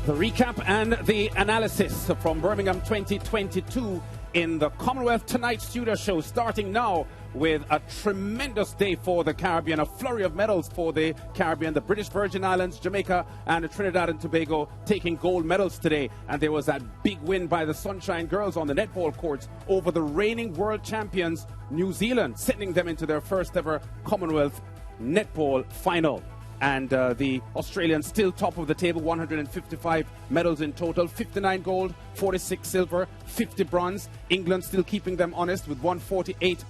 The recap and the analysis from Birmingham 2022 in the Commonwealth Tonight studio show, starting now with a tremendous day for the Caribbean, a flurry of medals for the Caribbean, the British Virgin Islands, Jamaica and Trinidad and Tobago taking gold medals today. And there was that big win by the Sunshine Girls on the netball courts over the reigning world champions, New Zealand, sending them into their first ever Commonwealth netball final. And the Australians still top of the table, 155 medals in total, 59 gold, 46 silver, 50 bronze. England still keeping them honest with 148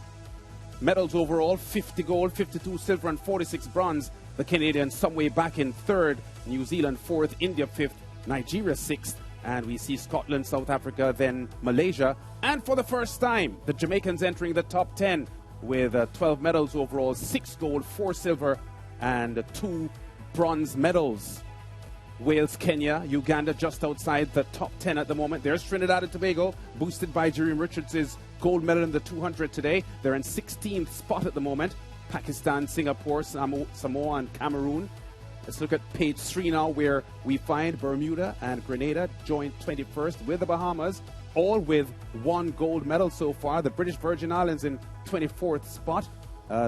medals overall, 50 gold, 52 silver and 46 bronze. The Canadians some way back in third, New Zealand fourth, India fifth, Nigeria sixth. And we see Scotland, South Africa, then Malaysia. And for the first time, the Jamaicans entering the top 10 with 12 medals overall, 6 gold, 4 silver, and 2 bronze medals. Wales, Kenya, Uganda just outside the top 10 at the moment. There's Trinidad and Tobago, boosted by Jereem Richards' gold medal in the 200 today. They're in 16th spot at the moment. Pakistan, Singapore, Samoa and Cameroon. Let's look at page 3 now, where we find Bermuda and Grenada joined 21st with the Bahamas, all with 1 gold medal so far. The British Virgin Islands in 24th spot.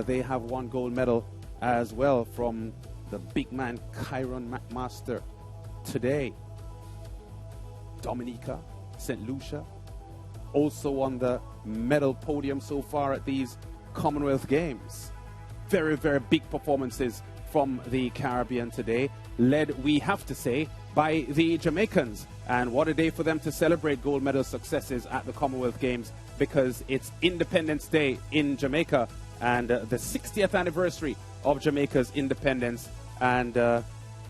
They have 1 gold medal as well from the big man Kyron McMaster today. Dominica, St. Lucia, also on the medal podium so far at these Commonwealth Games. Very, very big performances from the Caribbean today, led, we have to say, by the Jamaicans. And what a day for them to celebrate gold medal successes at the Commonwealth Games, because it's Independence Day in Jamaica and the 60th anniversary of Jamaica's independence, and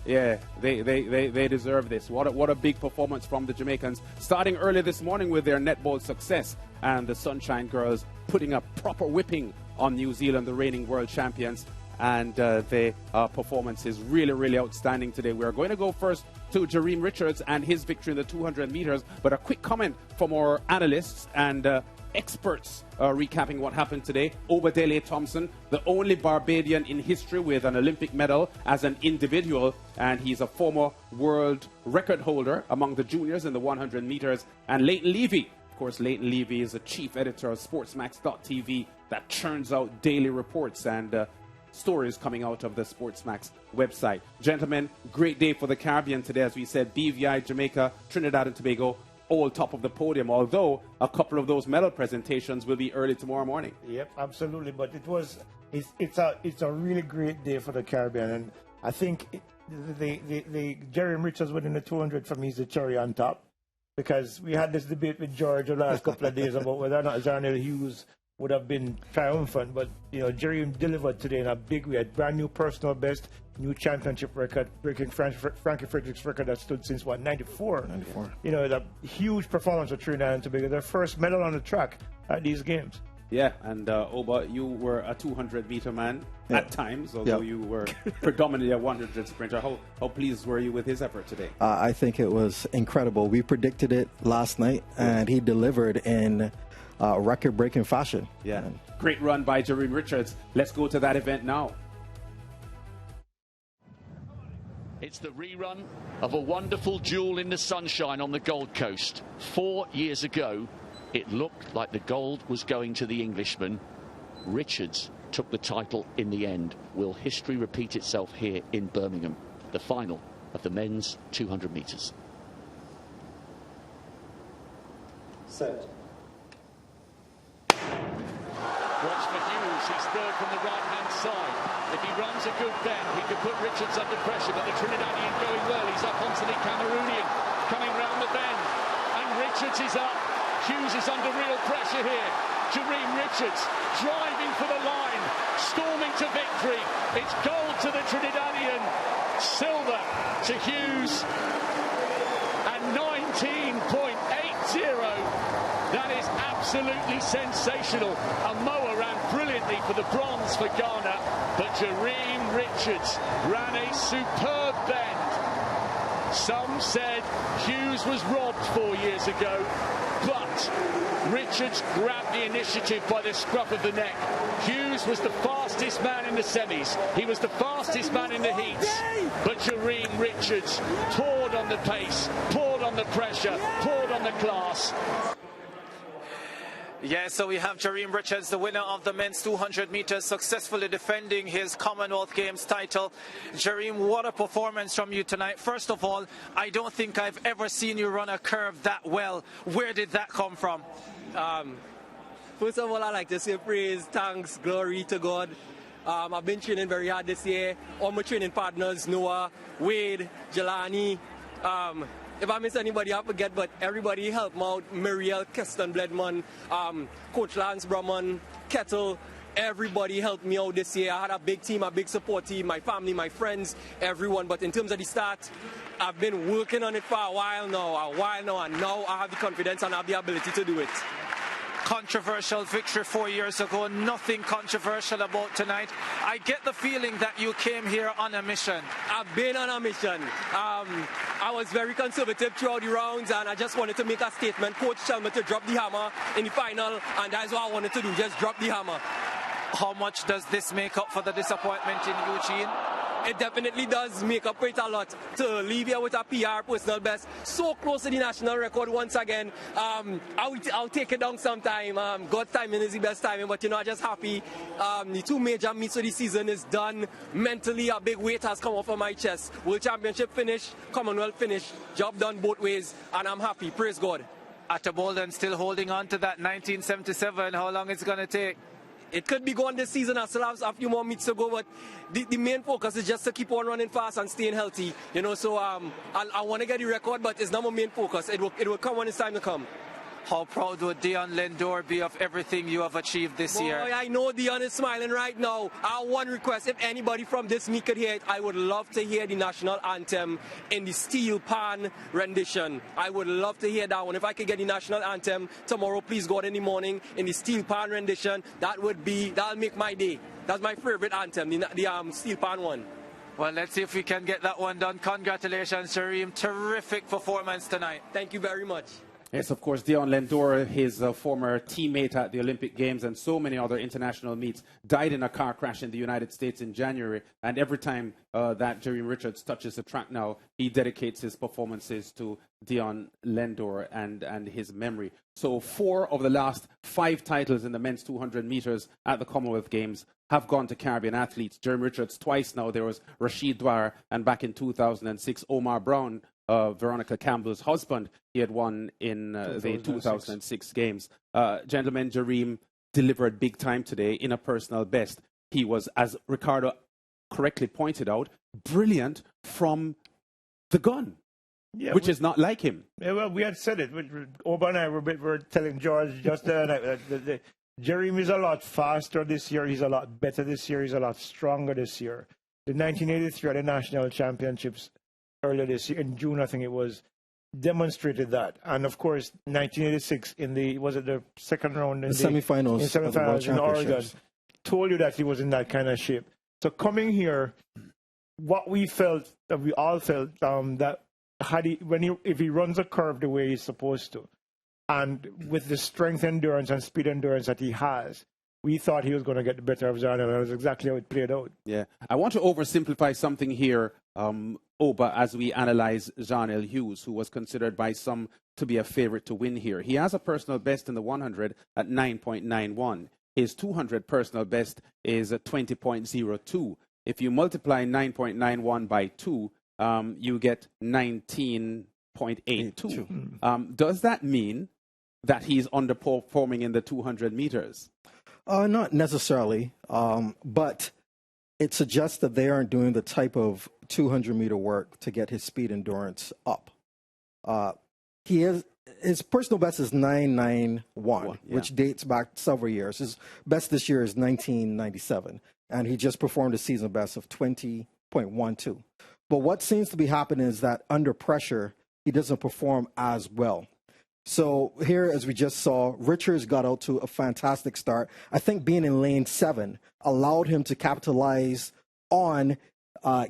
yeah, they deserve this. What a big performance from the Jamaicans, starting early this morning with their netball success, and the Sunshine Girls putting a proper whipping on New Zealand, the reigning world champions, and their performance is really, really outstanding today. We're going to go first to Jereem Richards and his victory in the 200 meters, but a quick comment from our analysts and experts recapping what happened today. Obadele Thompson, the only Barbadian in history with an Olympic medal as an individual, and he's a former world record holder among the juniors in the 100 meters. And Leighton Levy, of course, Leighton Levy is the chief editor of SportsMax.tv that churns out daily reports and stories coming out of the SportsMax website. Gentlemen, great day for the Caribbean today. As we said, BVI, Jamaica, Trinidad and Tobago, all top of the podium, although a couple of those medal presentations will be early tomorrow morning. Yep, absolutely. But it's a really great day for the Caribbean, and I think the Jereem Richards winning the 200 for me is the cherry on top, because we had this debate with George the last couple of days about whether or not Zarnell Hughes would have been triumphant, but you know, Jereem delivered today in a big way. A brand new personal best, new championship record, breaking Frankie Frederick's record that stood since what, 94? 94. You know, a huge performance for Trinidad and Tobago, their first medal on the track at these games. Yeah, and Oba, you were a 200-meter man at times, although you were predominantly a 100 sprinter. How pleased were you with his effort today? I think it was incredible. We predicted it last night, and he delivered in record-breaking fashion. Yeah, great run by Jereem Richards. Let's go to that event now. It's the rerun of a wonderful duel in the sunshine on the Gold Coast. 4 years ago, it looked like the gold was going to the Englishman. Richards took the title in the end. Will history repeat itself here in Birmingham? The final of the men's 200 metres. Set. Watch for Hughes, he's third from the right-hand side. If he runs a good bend, he could put Richards under pressure, but the Trinidadian going well. He's up onto the Cameroonian, coming round the bend, and Richards is up. Hughes is under real pressure here. Jereem Richards driving for the line, storming to victory. It's gold to the Trinidadian, silver to Hughes, and 19.80. That is absolutely sensational. Amoa ran brilliantly for the bronze for Ghana, but Jereem Richards ran a superb bend. Some said Hughes was robbed 4 years ago, but Richards grabbed the initiative by the scruff of the neck. Hughes was the fastest fastest man in the semis. He was the fastest man in the heats. But Jereem Richards poured on the pace, poured on the pressure, poured on the class. Yeah, so we have Jereem Richards, the winner of the men's 200 meters, successfully defending his Commonwealth Games title. Jereem, what a performance from you tonight. First of all, I don't think I've ever seen you run a curve that well. Where did that come from? First of all, I like to say praise, thanks, glory to God. I've been training very hard this year. All my training partners, Noah, Wade, Jelani. If I miss anybody, I forget, but everybody helped me out. Muriel, Keston Bledman, Coach Lance Brumman, Kettle, everybody helped me out this year. I had a big team, a big support team, my family, my friends, everyone. But in terms of the start, I've been working on it for a while now, and now I have the confidence and I have the ability to do it. Controversial victory 4 years ago, nothing controversial about tonight. I get the feeling that you came here on a mission. I've been on a mission. I was very conservative throughout the rounds, and I just wanted to make a statement. Coach told me to drop the hammer in the final, and that's what I wanted to do, just drop the hammer. How much does this make up for the disappointment in Eugene? It definitely does make up quite a lot to leave here with a PR personal best, so close to the national record once again. I'll take it down sometime. God's timing is the best timing, but I'm just happy. The two major meets of the season is done. Mentally, a big weight has come off of my chest. World Championship finish, Commonwealth finish, job done both ways, and I'm happy. Praise God. Atta Bolden still holding on to that 1977. How long it's going to take? It could be gone this season. I still have a few more meets to go, but the main focus is just to keep on running fast and staying healthy. So I want to get the record, but it's not my main focus. It will come when it's time to come. How proud would Dion Lendore be of everything you have achieved this year? I know Dion is smiling right now. I have one request. If anybody from this meet could hear it, I would love to hear the national anthem in the steel pan rendition. I would love to hear that one. If I could get the national anthem tomorrow, please God, in the morning, in the steel pan rendition, that'll make my day. That's my favorite anthem, the steel pan one. Well, let's see if we can get that one done. Congratulations, Jereem. Terrific performance tonight. Thank you very much. Yes, of course, Dion Lendore, his former teammate at the Olympic Games and so many other international meets, died in a car crash in the United States in January. And every time that Jereem Richards touches the track now, he dedicates his performances to Dion Lendore and his memory. So 4 of the last 5 titles in the men's 200 meters at the Commonwealth Games have gone to Caribbean athletes. Jereem Richards twice now. There was Rashid Dwyer, and back in 2006, Omar Brown, Veronica Campbell's husband, he had won in the 2006 games. Gentlemen, Jereem delivered big time today in a personal best. He was, as Ricardo correctly pointed out, brilliant from the gun, which is not like him. Yeah, well, we had said it. Oba and I were telling George just that Jereem is a lot faster this year. He's a lot better this year. He's a lot stronger this year. The 1983 at the National Championships earlier this year, in June, I think it was, demonstrated that. And of course, 1986 in the second round in the semifinals in Oregon, told you that he was in that kind of shape. So coming here, what we felt, that we all felt, that if he runs a curve the way he's supposed to, and with the strength endurance and speed endurance that he has, we thought he was going to get the better of Zan, and that's exactly how it played out. Yeah. I want to oversimplify something here, Oba, as we analyze Jean-El Hughes, who was considered by some to be a favorite to win here. He has a personal best in the 100 at 9.91. His 200 personal best is at 20.02. If you multiply 9.91 by 2, you get 19.82. Does that mean that he's underperforming in the 200 meters? Not necessarily, but it suggests that they aren't doing the type of 200-meter work to get his speed endurance up. His personal best is 991, which dates back several years. His best this year is 1997, and he just performed a season best of 20.12. But what seems to be happening is that under pressure, he doesn't perform as well. So here, as we just saw, Richards got out to a fantastic start. I think being in lane 7 allowed him to capitalize on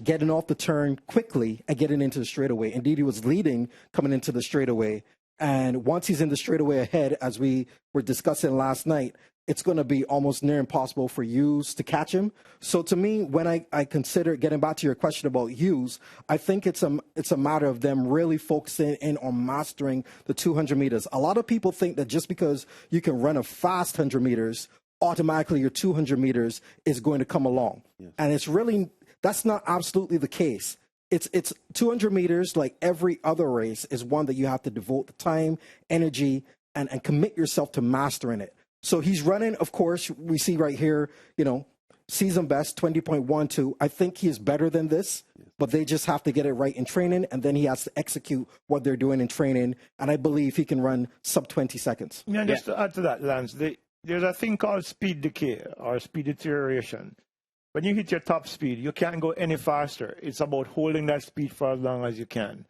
getting off the turn quickly and getting into the straightaway. Indeed, he was leading coming into the straightaway. And once he's in the straightaway ahead, as we were discussing last night, it's going to be almost near impossible for Hughes to catch him. So to me, when I consider, getting back to your question about Hughes, I think it's a matter of them really focusing in on mastering the 200 meters. A lot of people think that just because you can run a fast 100 meters, automatically your 200 meters is going to come along. Yes. And it's really, that's not absolutely the case. It's 200 meters, like every other race, is one that you have to devote the time, energy, and commit yourself to mastering it. So he's running, of course, we see right here, season best, 20.12. I think he is better than this, but they just have to get it right in training, and then he has to execute what they're doing in training, and I believe he can run sub 20 seconds. Yeah, just to add to that, Lance, there's a thing called speed decay or speed deterioration. When you hit your top speed, you can't go any faster. It's about holding that speed for as long as you can.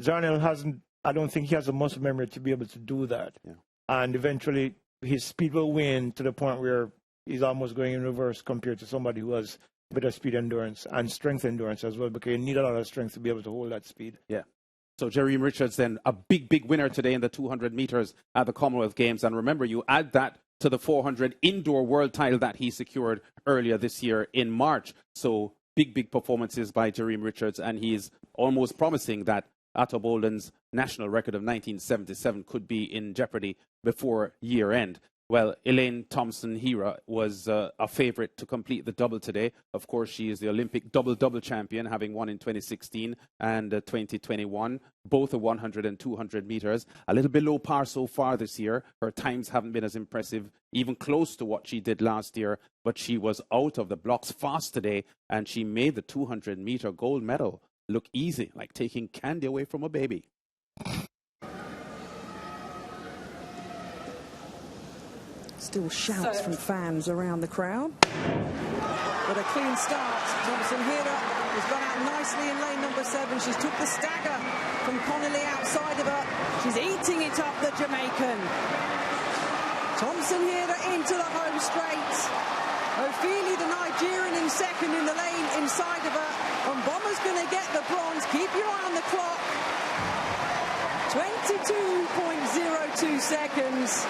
Zharnel I don't think he has a muscle memory to be able to do that. Yeah. And eventually, his speed will wane to the point where he's almost going in reverse compared to somebody who has better speed endurance and strength endurance as well, because you need a lot of strength to be able to hold that speed. Yeah. So Jereem Richards then a big winner today in the 200 meters at the Commonwealth Games. And remember, you add that to the 400 indoor world title that he secured earlier this year in March. So big performances by Jereem Richards, and he's almost promising that Ato Boldon's national record of 1977 could be in jeopardy before year end. Well, Elaine Thompson-Herah was a favorite to complete the double today. Of course, she is the Olympic double-double champion, having won in 2016 and 2021, both the 100 and 200 meters. A little below par so far this year. Her times haven't been as impressive, even close to what she did last year, but she was out of the blocks fast today, and she made the 200-meter gold medal look easy, like taking candy away from a baby. Still shouts from fans around the crowd. But a clean start. Thompson-Herah has gone out nicely in lane number 7. She's took the stagger from Connolly outside of her. She's eating it up, the Jamaican. Thompson-Herah into the home straight. Ofili, the Nigerian, in second in the lane inside of her. And Bomber's going to get the bronze. Keep your eye on the clock. 22.02 seconds.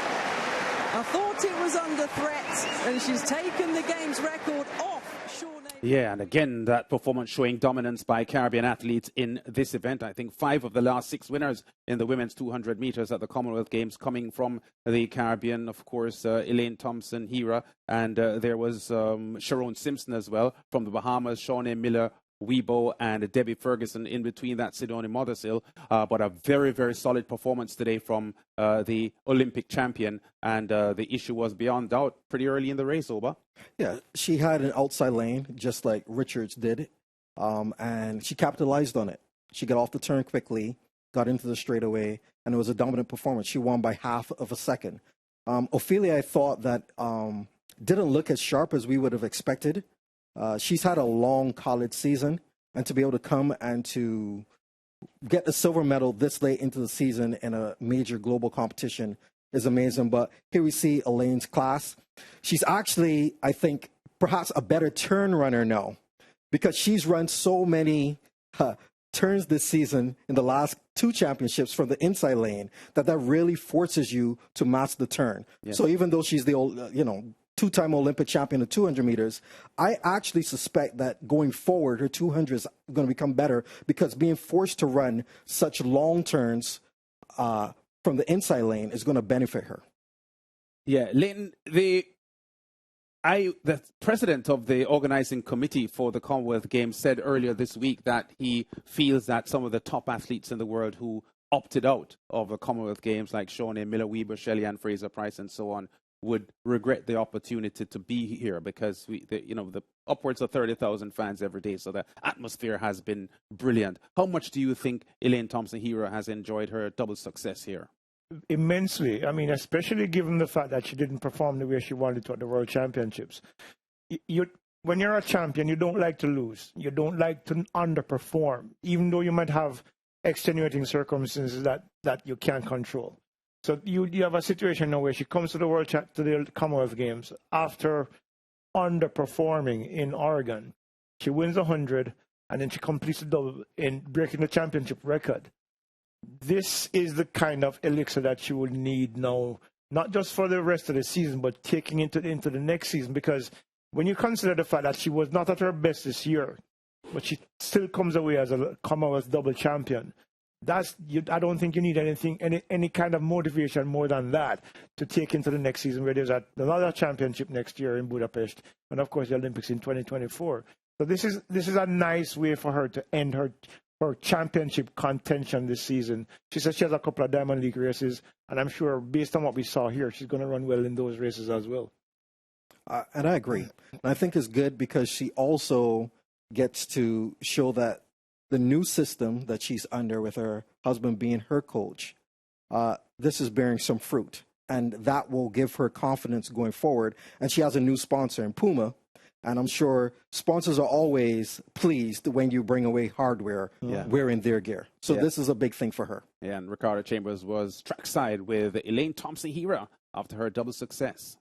I thought it was under threat, and she's taken the game's record off. Yeah, and again, that performance showing dominance by Caribbean athletes in this event. I think 5 of the last 6 winners in the women's 200 meters at the Commonwealth Games coming from the Caribbean. Of course, Elaine Thompson-Herah, and there was Sharon Simpson as well from the Bahamas, Shawnee Miller, Weibo, and Debbie Ferguson in between that, Sidonie Mothersill. But a very solid performance today from the Olympic champion. And the issue was beyond doubt pretty early in the race, Oba. Yeah, she had an outside lane, just like Richards did. And she capitalized on it. She got off the turn quickly, got into the straightaway, and it was a dominant performance. She won by half of a second. Ophelia, I thought that didn't look as sharp as we would have expected. She's had a long college season, and to be able to come and to get the silver medal this late into the season in a major global competition is amazing. But here we see Elaine's class. She's actually, I think, perhaps a better turn runner now, because she's run so many turns this season in the last 2 championships from the inside lane that really forces you to master the turn. Yeah. So even though she's the old, 2-time Olympic champion of 200 meters, I actually suspect that going forward, her 200 is going to become better, because being forced to run such long turns from the inside lane is going to benefit her. Yeah, Leighton, the president of the organizing committee for the Commonwealth Games said earlier this week that he feels that some of the top athletes in the world who opted out of the Commonwealth Games, like Shawnee Miller, Weber, Shelley-Ann Fraser-Price, and so on, would regret the opportunity to be here, because the upwards of 30,000 fans every day, so the atmosphere has been brilliant. How much do you think Elaine Thompson-Herah has enjoyed her double success here? Immensely. I mean, especially given the fact that she didn't perform the way she wanted to at the World Championships. When you're a champion, you don't like to lose. You don't like to underperform, even though you might have extenuating circumstances that you can't control. So you have a situation now where she comes to the Commonwealth Games after underperforming in Oregon. She wins 100, and then she completes the double in breaking the championship record. This is the kind of elixir that she will need now not just for the rest of the season, but taking into the next season. Because when you consider the fact that she was not at her best this year, but she still comes away as a Commonwealth double champion, I don't think you need any kind of motivation more than that to take into the next season, where there's another championship next year in Budapest, and of course the Olympics in 2024. So this is a nice way for her to end her championship contention this season. She says she has a couple of Diamond League races, and I'm sure based on what we saw here, she's going to run well in those races as well. And I agree. And I think it's good because she also gets to show that the new system that she's under, with her husband being her coach, this is bearing some fruit. And that will give her confidence going forward. And she has a new sponsor in Puma. And I'm sure sponsors are always pleased when you bring away hardware wearing their gear. So this is a big thing for her. Yeah, and Ricardo Chambers was trackside with Elaine Thompson-Herah after her double success.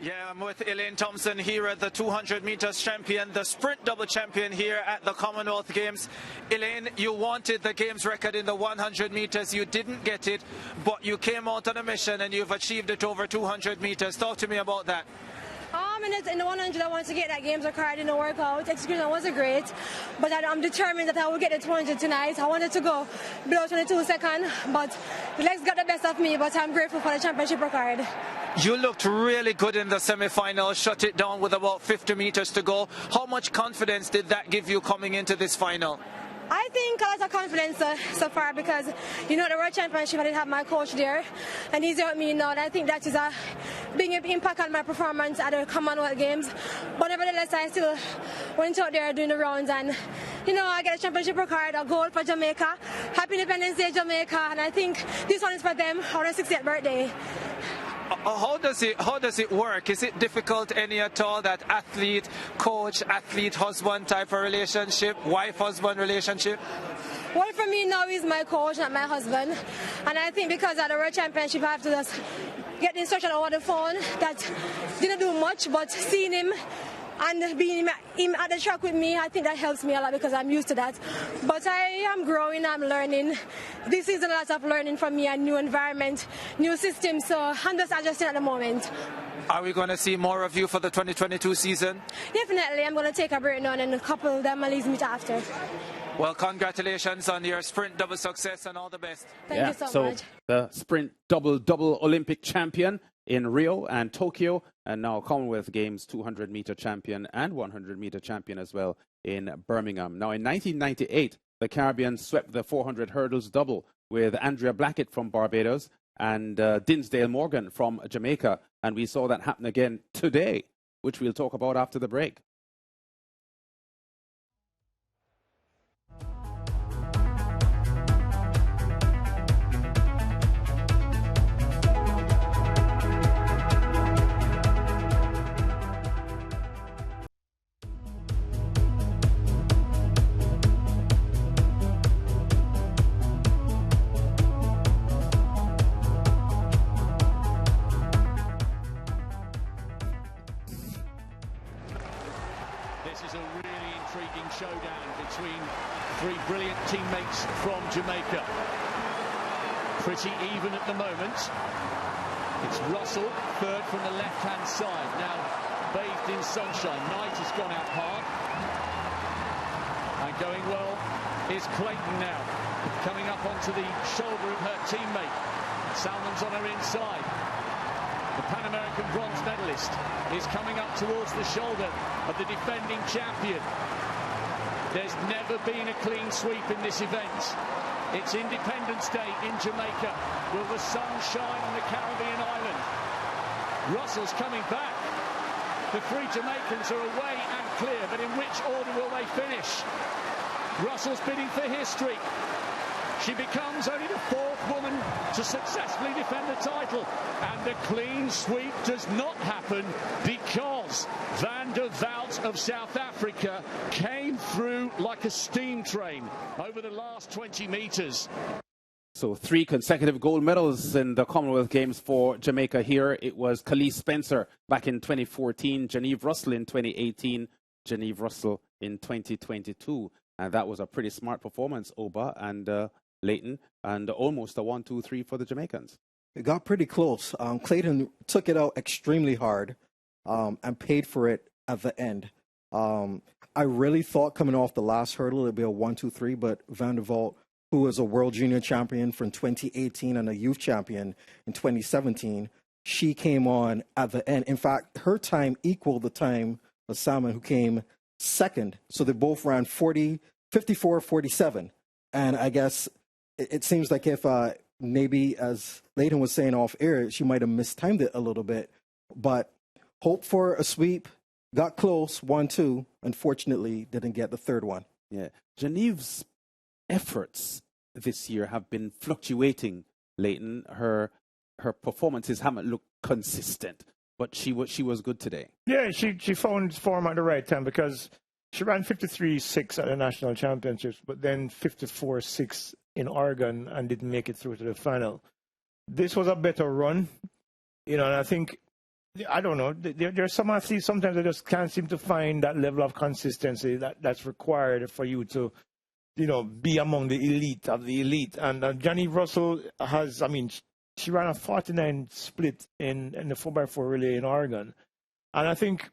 Yeah, I'm with Elaine Thompson-Herah, the 200 meters champion, the sprint double champion here at the Commonwealth Games. Elaine, you wanted the Games record in the 100 meters. You didn't get it, but you came out on a mission and you've achieved it over 200 meters. Talk to me about that. In the 100, I wanted to get that Games record in the workout. Execution wasn't great, but I'm determined that I will get the 200 tonight. I wanted to go below 22 seconds, but the legs got the best of me, but I'm grateful for the championship record. You looked really good in the semi-final, shut it down with about 50 meters to go. How much confidence did that give you coming into this final? I think a lot of confidence so far because, the World Championship, I didn't have my coach there, and he's with me now, and I think that is a big impact on my performance at the Commonwealth Games. But nevertheless, I still went out there doing the rounds, and, I get a championship record, a gold for Jamaica. Happy Independence Day, Jamaica, and I think this one is for them on their 60th birthday. How does it work? Is it difficult any at all, that athlete, coach, athlete, husband type of relationship, wife-husband relationship? Well, for me now, he's my coach, not my husband. And I think because at the World Championship, I have to just get the instruction over the phone. That didn't do much, but seeing him and being him at the track with me, I think that helps me a lot because I'm used to that. But I am growing, I'm learning. This is a lot of learning for me, a new environment, new system, so I'm just adjusting at the moment. Are we going to see more of you for the 2022 season? Definitely, I'm going to take a break now and a couple of them leaves meet after. Well, congratulations on your sprint double success and all the best. Thank you so much. The sprint double Olympic champion in Rio and Tokyo, and now Commonwealth Games 200-meter champion and 100-meter champion as well in Birmingham. Now, in 1998, the Caribbean swept the 400 hurdles double with Andrea Blackett from Barbados and Dinsdale Morgan from Jamaica, and we saw that happen again today, which we'll talk about after the break. Jamaica. Pretty even at the moment. It's Russell, third from the left-hand side. Now bathed in sunshine. Knight has gone out hard. And going well is Leighton now. Coming up onto the shoulder of her teammate. Salmon's on her inside. The Pan American bronze medalist is coming up towards the shoulder of the defending champion. There's never been a clean sweep in this event. It's Independence Day in Jamaica. Will the sun shine on the Caribbean island? Russell's coming back. The three Jamaicans are away and clear, but in which order will they finish? Russell's bidding for history. She becomes only the fourth woman to successfully defend the title. And the clean sweep does not happen because Van der Vault of South Africa came through like a steam train over the last 20 meters. So 3 consecutive gold medals in the Commonwealth Games for Jamaica here. It was Khalees Spencer back in 2014, Jereem Russell in 2018, Jereem Russell in 2022. And that was a pretty smart performance, Oba and Leighton, and almost a 1-2-3 for the Jamaicans. It got pretty close. Clayton took it out extremely hard and paid for it at the end. I really thought coming off the last hurdle it'd be a 1-2-3, but Van der Vault, who was a world junior champion from 2018 and a youth champion in 2017, she came on at the end. In fact, her time equaled the time of Salmon, who came second. So they both ran 54-47. And I guess it seems like if maybe, as Leighton was saying off air, she might have mistimed it a little bit. But hope for a sweep. Got close, 1-2. Unfortunately, didn't get the third one. Yeah. Geneviève's efforts this year have been fluctuating, Leighton. Her performances haven't looked consistent, but she was good today. Yeah, she found form at the right time because she ran 53.6 at the national championships, but then 54.6 in Oregon and didn't make it through to the final. This was a better run, and I think, I don't know, there's some athletes sometimes they just can't seem to find that level of consistency that's required for you to, be among the elite of the elite. And Jereem Russell has, she ran a 49 split in the 4x4 relay in Oregon. And I think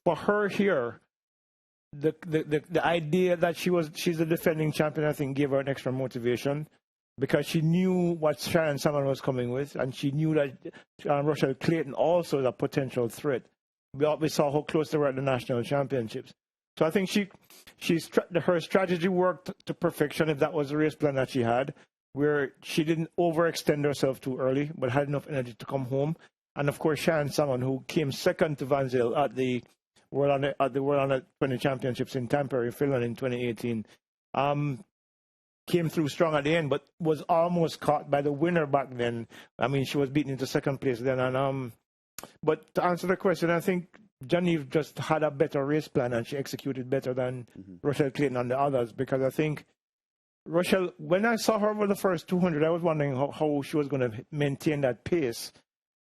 for her here, the idea that she's a defending champion, I think gave her an extra motivation, because she knew what Shannon Salmon was coming with, and she knew that Rochelle Clayton also is a potential threat. We saw how close they were at the national championships. So I think her strategy worked to perfection, if that was the race plan that she had, where she didn't overextend herself too early, but had enough energy to come home. And of course, Shannon Salmon, who came second to Van Zyl at the World Under 20 Championships in Tampere, Finland in 2018. Came through strong at the end, but was almost caught by the winner back then. She was beaten into second place then. And but to answer the question, I think Geneviève just had a better race plan and she executed better than Rochelle Clayton and the others, because I think Rochelle, when I saw her over the first 200, I was wondering how she was going to maintain that pace.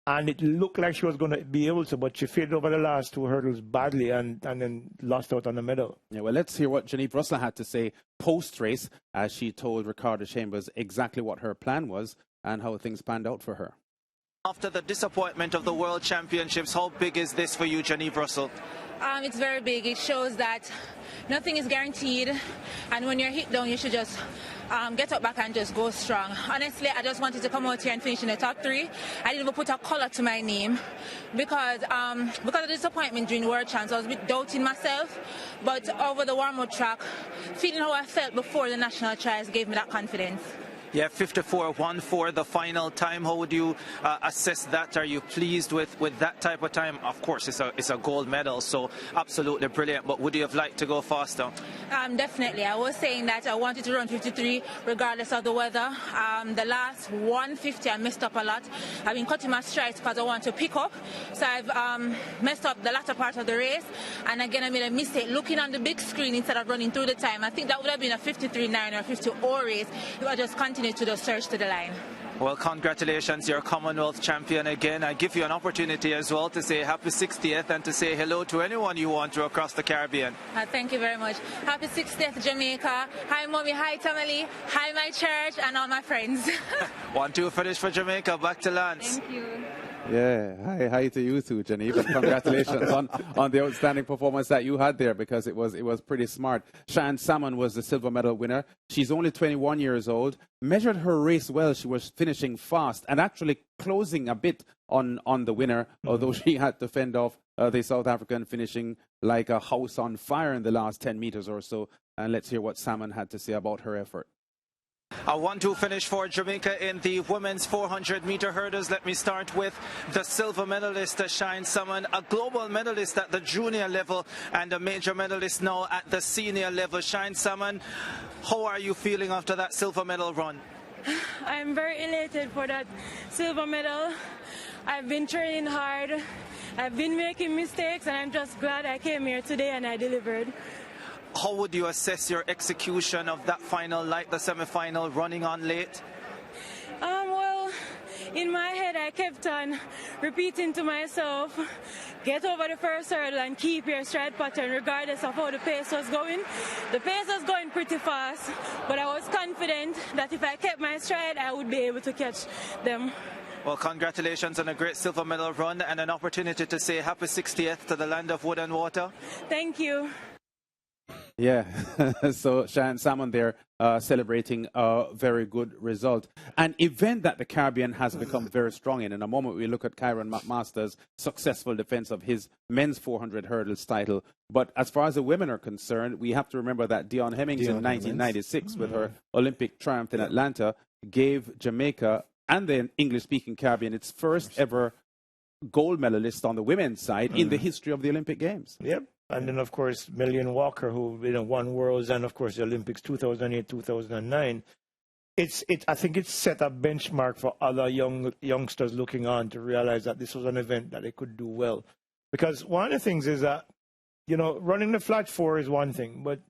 And it looked like she was going to be able to, but she failed over the last two hurdles badly and then lost out on the medal. Yeah, well, let's hear what Jereem Russell had to say post-race, as she told Ricardo Chambers exactly what her plan was and how things panned out for her. After the disappointment of the World Championships, how big is this for you, Jereem Russell? It's very big. It shows that nothing is guaranteed, and when you're hit down, you should just get up back and just go strong. Honestly, I just wanted to come out here and finish in the top 3. I didn't even put a color to my name because of the disappointment during World Champs. I was a bit doubting myself, but over the warm-up track, feeling how I felt before the national trials gave me that confidence. Yeah, 54.14, the final time. How would you assess that? Are you pleased with that type of time? Of course, it's a gold medal, so absolutely brilliant. But would you have liked to go faster? Definitely. I was saying that I wanted to run 53 regardless of the weather. The last 150, I messed up a lot. I've been cutting my strides because I want to pick up. So I've messed up the latter part of the race. And again, I made a mistake looking on the big screen instead of running through the time. I think that would have been a 53.9 or 50.0 race if I just continued to the search to the line. Well, congratulations, you're Commonwealth champion again. I give you an opportunity as well to say happy 60th and to say hello to anyone you want to across the Caribbean. Thank you very much. Happy 60th, Jamaica. Hi, Mommy. Hi, Tamale. Hi, my church and all my friends. 1-2 finish for Jamaica. Back to Lance. Thank you. Yeah, hi to you too, Geneviève. Congratulations on the outstanding performance that you had there, because it was pretty smart. Shannon Salmon was the silver medal winner. She's only 21 years old. Measured her race well. She was finishing fast and actually closing a bit on the winner, although she had to fend off the South African, finishing like a house on fire in the last 10 meters or so. And let's hear what Salmon had to say about her effort. A 1-2 finish for Jamaica in the women's 400-meter hurdles. Let me start with the silver medalist, Shannon Salmon, a global medalist at the junior level and a major medalist now at the senior level. Shannon Salmon, how are you feeling after that silver medal run? I'm very elated for that silver medal. I've been training hard. I've been making mistakes, and I'm just glad I came here today and I delivered. How would you assess your execution of that final, like the semi-final, running on late? Well, in my head, I kept on repeating to myself, get over the first hurdle and keep your stride pattern regardless of how the pace was going. The pace was going pretty pretty fast, but I was confident that if I kept my stride, I would be able to catch them. Well, congratulations on a great silver medal run and an opportunity to say happy 60th to the land of wood and water. Thank you. Yeah, so Cheyenne Salmon there celebrating a very good result. An event that the Caribbean has become very strong in. In a moment, we look at Kyron McMaster's successful defense of his men's 400 hurdles title. But as far as the women are concerned, we have to remember that Dion Hemmings in 1996 with her Olympic triumph in Atlanta gave Jamaica and the English-speaking Caribbean its first ever gold medalist on the women's side in the history of the Olympic Games. Yep. And then, of course, Million Walker, who won Worlds and, of course, the Olympics 2008, 2009. I think it's set a benchmark for other youngsters looking on to realize that this was an event that they could do well. Because one of the things is that, you know, running the flat four is one thing, but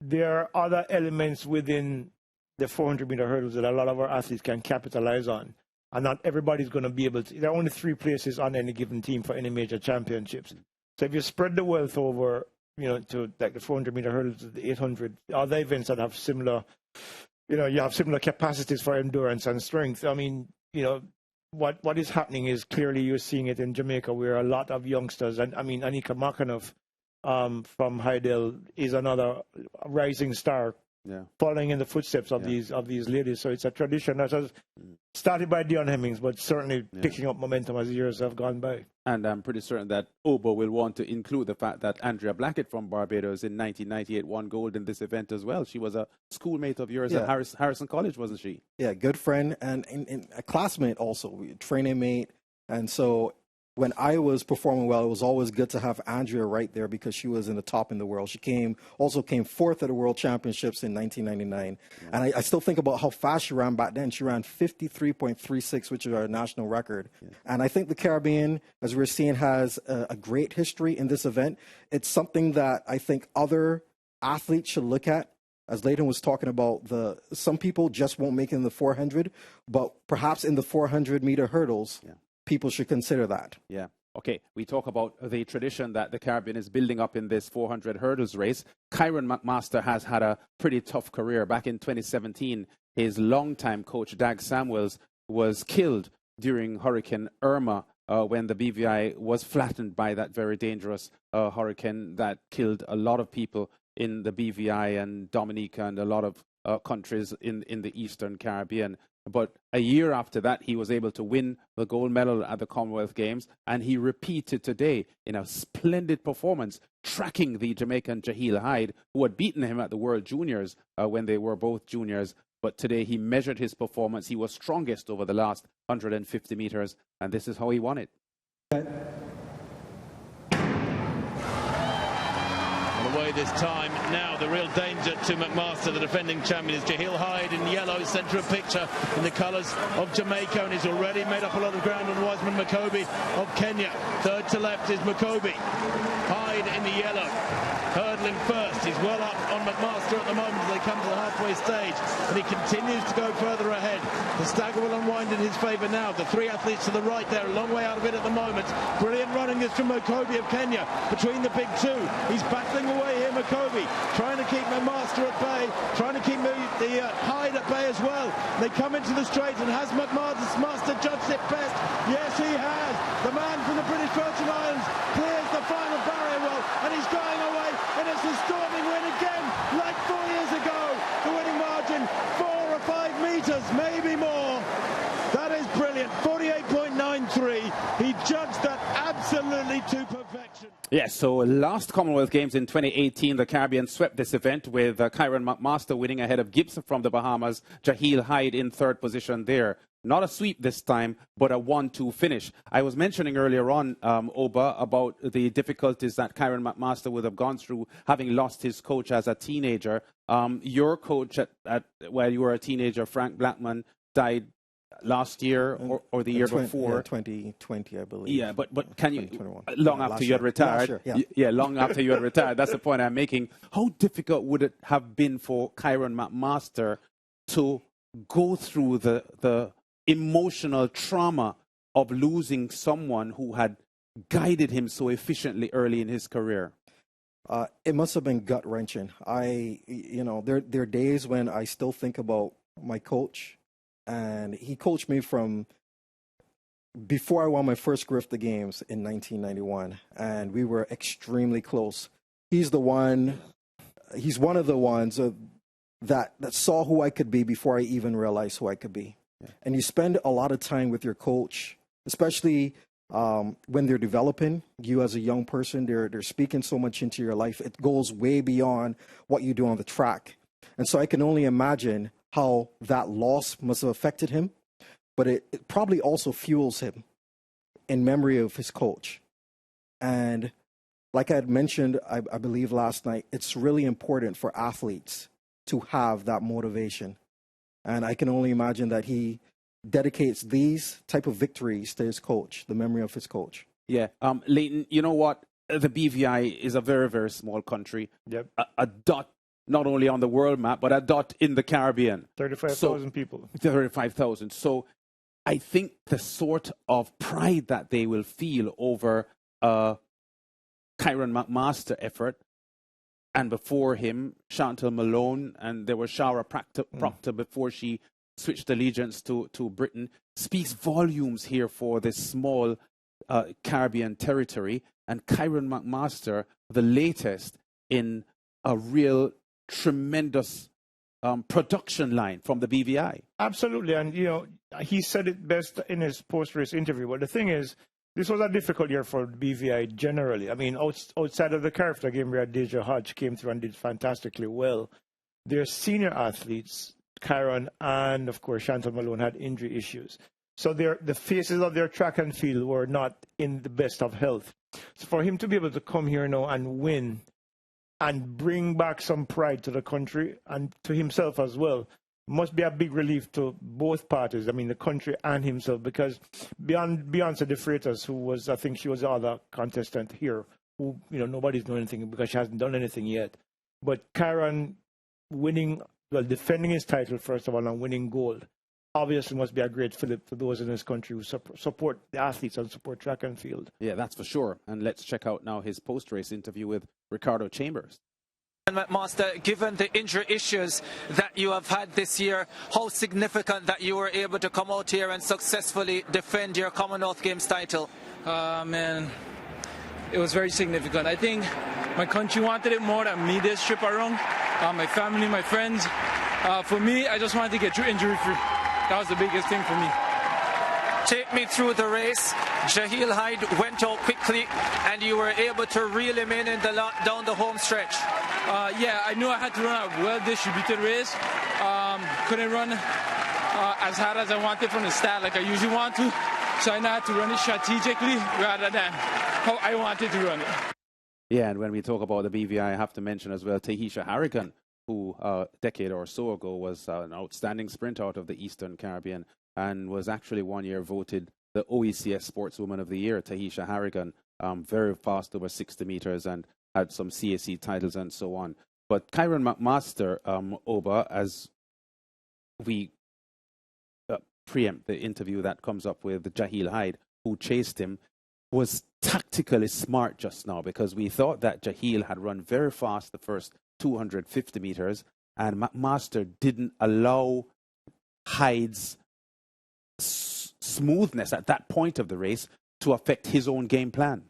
there are other elements within the 400-meter hurdles that a lot of our athletes can capitalize on. And not everybody's going to be able to. There are only 3 places on any given team for any major championships. So if you spread the wealth over, you know, to like the 400-meter hurdles, the 800, other events that have similar, you know, you have similar capacities for endurance and strength. I mean, you know, what is happening is clearly you're seeing it in Jamaica where a lot of youngsters, and I mean, Anika Makhanoff from Obadele is another rising star. Yeah. Following in the footsteps of these ladies. So it's a tradition that has started by Dion Hemmings, but certainly picking up momentum as the years have gone by. And I'm pretty certain that Oba will want to include the fact that Andrea Blackett from Barbados in 1998 won gold in this event as well. She was a schoolmate of yours at Harrison College, wasn't she? Yeah, good friend and a classmate also, training mate. And so when I was performing well, it was always good to have Andrea right there because she was in the top in the world. She also came 4th at the World Championships in 1999. Yeah. And I still think about how fast she ran back then. She ran 53.36, which is our national record. Yeah. And I think the Caribbean, as we're seeing, has a great history in this event. It's something that I think other athletes should look at. As Leighton was talking about, some people just won't make it in the 400, but perhaps in the 400-meter hurdles, people should consider that. Yeah. Okay, we talk about the tradition that the Caribbean is building up in this 400 hurdles race. Kyron McMaster has had a pretty tough career. Back in 2017, his longtime coach, Dag Samuels, was killed during Hurricane Irma when the BVI was flattened by that very dangerous hurricane that killed a lot of people in the BVI and Dominica and a lot of countries in the Eastern Caribbean. But a year after that, he was able to win the gold medal at the Commonwealth Games, and he repeated today in a splendid performance, tracking the Jamaican Jehiel Hyde, who had beaten him at the World Juniors when they were both juniors. But today he measured his performance. He was strongest over the last 150 meters, and this is how he won it. Away this time. Now the real danger to McMaster, the defending champion, is Jehiel Hyde in yellow, centre of picture in the colours of Jamaica, and he's already made up a lot of ground on Wiseman Makobi of Kenya. Third to left is Makobi. Hyde in the yellow, hurdling first. He's well up on McMaster at the moment as they come to the halfway stage, and he continues to go further ahead. The stagger will unwind in his favour now. The 3 athletes to the right there, a long way out of it at the moment. Brilliant running this from Makobi of Kenya between the big 2. He's battling away here, Makobi, trying to keep McMaster at bay, trying to keep the Hyde at bay as well. They come into the straight, and has McMaster judged it best? Yes, he has. The man from the British Virgin Islands clears the final barrier well, and he's going away, and it's a storming win again, like 4 years ago. The winning margin, 4 or 5 meters, maybe more. That is brilliant. 48.93. He judged that absolutely to perfection. Yes, so last Commonwealth Games in 2018, the Caribbean swept this event with Kyron McMaster winning ahead of Gibson from the Bahamas, Jehiel Hyde in 3rd position there. Not a sweep this time, but a 1-2 finish. I was mentioning earlier on, Oba, about the difficulties that Kyron McMaster would have gone through having lost his coach as a teenager. Your coach, while you were a teenager, Frank Blackman, died last year or the year before. Yeah, 2020, I believe. Yeah, but can you, long after you had retired, long after you had retired, that's the point I'm making. How difficult would it have been for Kyron McMaster to go through the emotional trauma of losing someone who had guided him so efficiently early in his career? It must have been gut-wrenching. There are days when I still think about my coach, and he coached me from before I won my first Grifter Games in 1991, and we were extremely close. He's one of the ones that saw who I could be before I even realized who I could be. Yeah. And you spend a lot of time with your coach, especially when they're developing you as a young person. They're speaking so much into your life. It goes way beyond what you do on the track. And so I can only imagine how that loss must have affected him, but it probably also fuels him in memory of his coach. And like I had mentioned, I believe last night, it's really important for athletes to have that motivation. And I can only imagine that he dedicates these type of victories to his coach, the memory of his coach. Yeah. Leighton, you know what? The BVI is a very, very small country. Yep. A dot, not only on the world map, but a dot in the Caribbean. 35,000 people. 35,000. So I think the sort of pride that they will feel over Kyron McMaster effort, and before him, Chantal Malone, and there was Shara Proctor before she switched allegiance to Britain, speaks volumes here for this small Caribbean territory. And Kyron McMaster, the latest in a real tremendous production line from the BVI. Absolutely. And, he said it best in his post-race interview. But the thing is, this was a difficult year for BVI generally. I mean, outside of the Carifta game where Deja Hodge came through and did fantastically well, their senior athletes, Kyron and, of course, Chantal Malone, had injury issues. So the faces of their track and field were not in the best of health. So for him to be able to come here now and win and bring back some pride to the country and to himself as well, must be a big relief to both parties, I mean, the country and himself, because beyond Beyonce De Freitas, who was, I think she was the other contestant here, who, nobody's doing anything because she hasn't done anything yet. But Kyron defending his title, first of all, and winning gold, obviously must be a great fillip to those in this country who support the athletes and support track and field. Yeah, that's for sure. And let's check out now his post-race interview with Ricardo Chambers. McMaster, given the injury issues that you have had this year, how significant that you were able to come out here and successfully defend your Commonwealth Games title? Man, it was very significant. I think my country wanted it more than me this trip around. My family, my friends. For me, I just wanted to get through injury-free. That was the biggest thing for me. Take me through the race. Jahil Hyde went out quickly, and you were able to reel him in down the home stretch. Yeah, I knew I had to run a well-distributed race. Couldn't run as hard as I wanted from the start like I usually want to. So I now had to run it strategically rather than how I wanted to run it. Yeah, and when we talk about the BVI, I have to mention as well Tahisha Harrigan, who a decade or so ago was an outstanding sprinter out of the Eastern Caribbean and was actually one year voted the OECS Sportswoman of the Year. Tahisha Harrigan, very fast over 60 meters and had some CAC titles and so on. But Kyron McMaster, Oba, as we preempt the interview that comes up with Jahil Hyde, who chased him, was tactically smart just now, because we thought that Jahil had run very fast the first 250 meters, and McMaster didn't allow Hyde's smoothness at that point of the race to affect his own game plan.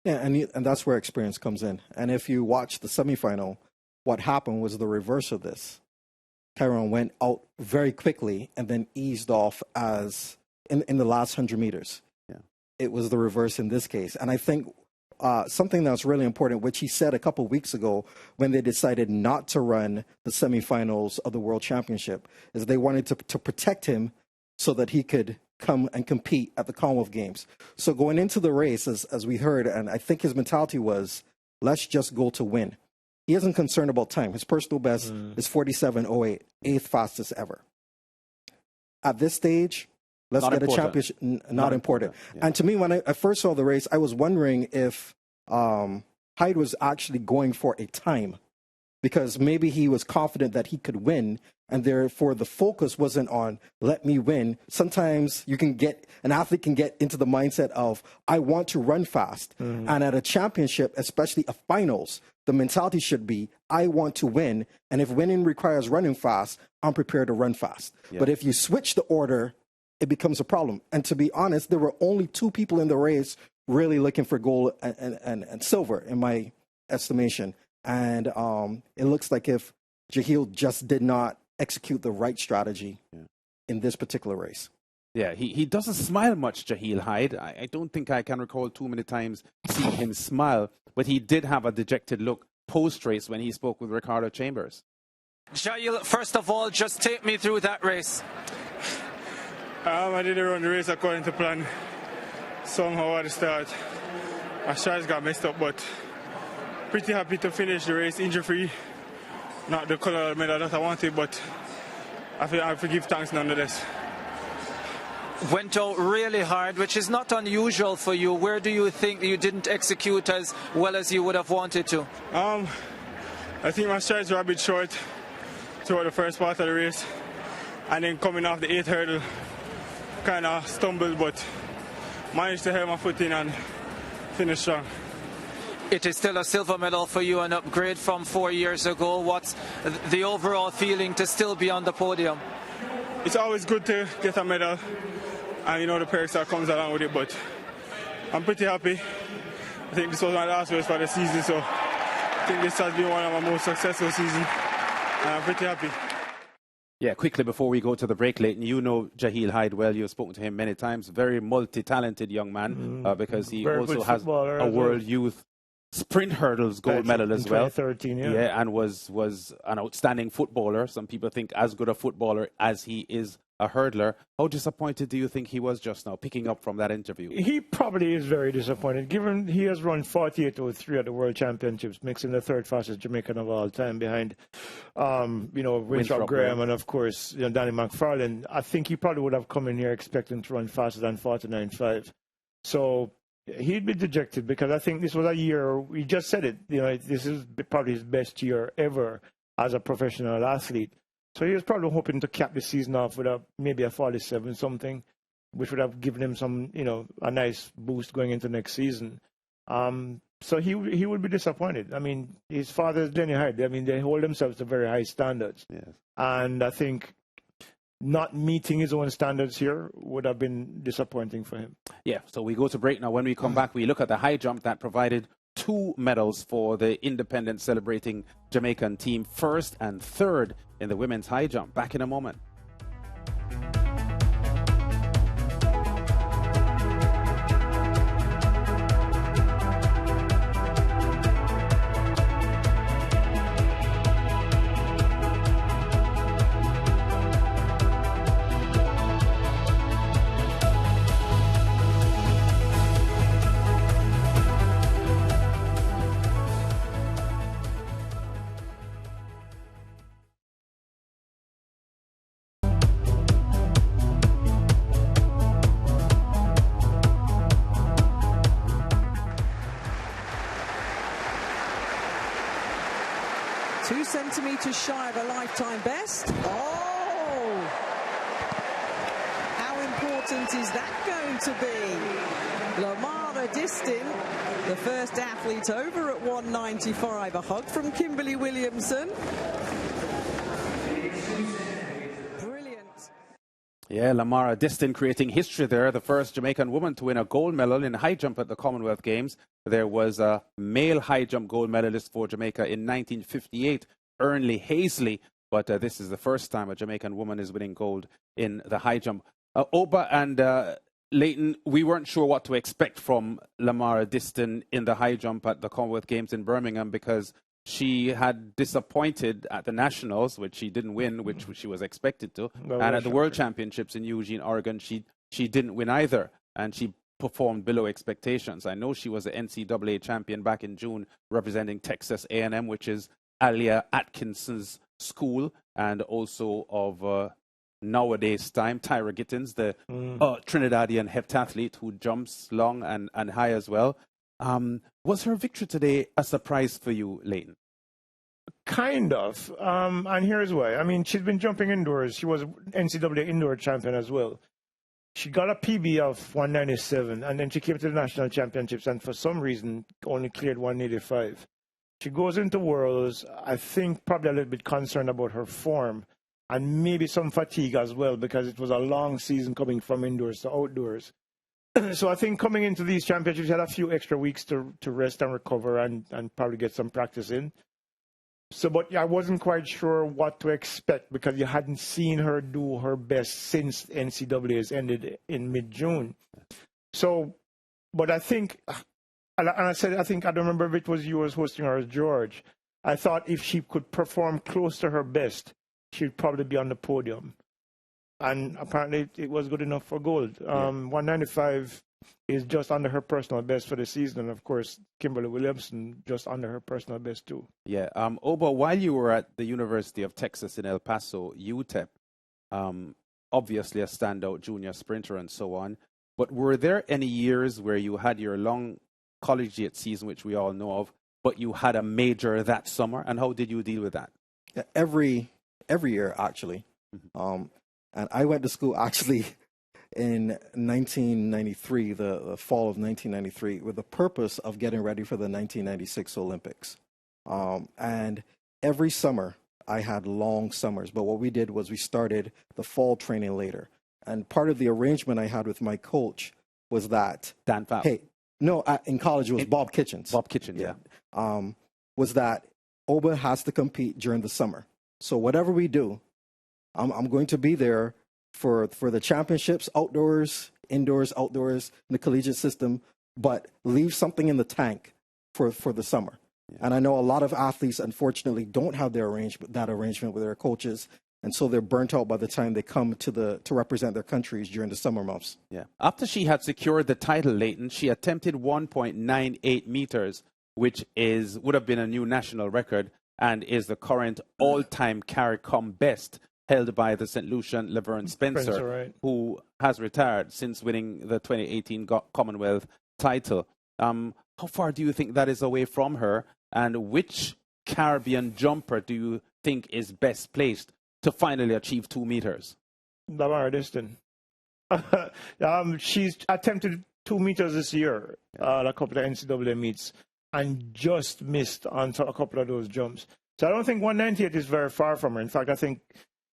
Yeah, and that's where experience comes in. And if you watch the semifinal, what happened was the reverse of this. Kyron went out very quickly and then eased off as in the last 100 meters. Yeah. It was the reverse in this case. And I think something that's really important, which he said a couple of weeks ago when they decided not to run the semifinals of the World Championship, is they wanted to protect him so that he could come and compete at the Commonwealth Games. So going into the race, as we heard, and I think his mentality was, let's just go to win. He isn't concerned about time. His personal best is 47.08, 8th fastest ever. At this stage, let's get a championship. Not important. Yeah. And to me, when I first saw the race, I was wondering if Hyde was actually going for a time, because maybe he was confident that he could win, and therefore the focus wasn't on let me win. Sometimes an athlete can get into the mindset of I want to run fast, and at a championship, especially a finals, The mentality should be, I want to win, and if winning requires running fast, I'm prepared to run fast. Yeah. But if you switch the order, it becomes a problem. And to be honest, there were only 2 people in the race really looking for gold and silver, in my estimation. And it looks like if Jehiel just did not execute the right strategy in this particular race. Yeah, he doesn't smile much, Jehiel Hyde. I don't think I can recall too many times seeing him smile, but he did have a dejected look post-race when he spoke with Ricardo Chambers. Jehiel, first of all, just take me through that race. I didn't run the race according to plan. Somehow at the start, my strides got messed up, but pretty happy to finish the race injury-free. Not the color medal that I wanted, but I forgive thanks nonetheless. Went out really hard, which is not unusual for you. Where do you think you didn't execute as well as you would have wanted to? I think my strides were a bit short throughout the first part of the race. And then coming off the 8th hurdle, kind of stumbled, but managed to hold my foot in and finish strong. It is still a silver medal for you, an upgrade from 4 years ago. What's the overall feeling to still be on the podium? It's always good to get a medal, and you know the perks that comes along with it, but I'm pretty happy. I think this was my last race for the season, so I think this has been one of my most successful seasons, and I'm pretty happy. Yeah, quickly before we go to the break, Leighton, you know Jehiel Hyde well. You've spoken to him many times. Very multi-talented young man because he also has a World Youth sprint hurdles gold medal as well. 2013, yeah, and was an outstanding footballer. Some people think as good a footballer as he is a hurdler. How disappointed do you think he was just now, picking up from that interview? He probably is very disappointed, given he has run 48.03 at the World Championships, makes him the 3rd fastest Jamaican of all time behind, Winthrop Graham and, of course, Danny McFarlane. I think he probably would have come in here expecting to run faster than 49.5. So he'd be dejected because I think this was a year, he just said it, this is probably his best year ever as a professional athlete. So he was probably hoping to cap the season off with maybe a 47 something, which would have given him some, a nice boost going into next season. So he would be disappointed. I mean, his father is Lenny Hyde. I mean, they hold themselves to very high standards. Yes. And I think not meeting his own standards here would have been disappointing for him. Yeah, so we go to break now. When we come back, we look at the high jump that provided 2 medals for the independent celebrating Jamaican team, 1st and 3rd in the women's high jump. Back in a moment. Centimetres shy of a lifetime best. Oh! How important is that going to be? Lamara Distin, the first athlete over at 195. A hug from Kimberly Williamson. Brilliant. Yeah, Lamara Distin creating history there, the first Jamaican woman to win a gold medal in high jump at the Commonwealth Games. There was a male high jump gold medalist for Jamaica in 1958, Ernley Hazley, but this is the first time a Jamaican woman is winning gold in the high jump. Oba and Leighton, we weren't sure what to expect from Lamara Distin in the high jump at the Commonwealth Games in Birmingham because she had disappointed at the Nationals, which she didn't win, which she was expected to. And at the World Championships in Eugene, Oregon, she didn't win either, and she performed below expectations. I know she was the NCAA champion back in June, representing Texas A&M, which is Alia Atkinson's school, and also of nowadays time, Tyra Gittins, the Trinidadian heptathlete who jumps long and high as well. Was her victory today a surprise for you, Leighton? Kind of. And here's why. I mean, she's been jumping indoors. She was NCAA indoor champion as well. She got a PB of 197, and then she came to the national championships and for some reason only cleared 185. She goes into Worlds, I think, probably a little bit concerned about her form and maybe some fatigue as well, because it was a long season coming from indoors to outdoors. So I think coming into these championships, she had a few extra weeks to rest and recover and probably get some practice in. So, but I wasn't quite sure what to expect because you hadn't seen her do her best since NCAA's ended in mid-June. So, but I think, and I said, I don't remember if it was you was hosting or George. I thought if she could perform close to her best, she'd probably be on the podium. And apparently it was good enough for gold. 195 is just under her personal best for the season. And of course, Kimberly Williamson just under her personal best too. Yeah. Oba, while you were at the University of Texas in El Paso, UTEP, obviously a standout junior sprinter and so on. But were there any years where you had your long collegiate season, which we all know of, but you had a major that summer? And how did you deal with that? Yeah, every year, actually. Mm-hmm. And I went to school actually in 1993, the fall of 1993, with the purpose of getting ready for the 1996 Olympics. And every summer, I had long summers. But what we did was we started the fall training later. And part of the arrangement I had with my coach was that... Dan Fowler. Hey, no, in college it was Bob Kitchens. Bob Kitchens, yeah. Was that Oba has to compete during the summer. So whatever we do, I'm going to be there for the championships, outdoors, indoors, outdoors, in the collegiate system, but leave something in the tank for the summer. Yeah. And I know a lot of athletes, unfortunately, don't have that arrangement with their coaches, and so they're burnt out by the time they come to represent their countries during the summer months. Yeah. After she had secured the title, Leighton, she attempted 1.98 meters, which would have been a new national record and is the current all-time CARICOM best, held by the St. Lucian Laverne Spencer, right, who has retired since winning the 2018 Commonwealth title. How far do you think that is away from her? And which Caribbean jumper do you think is best placed to finally achieve 2 meters? Lamar Diston. She's attempted 2 meters this year at a couple of NCAA meets and just missed on a couple of those jumps. So I don't think 198 is very far from her. In fact,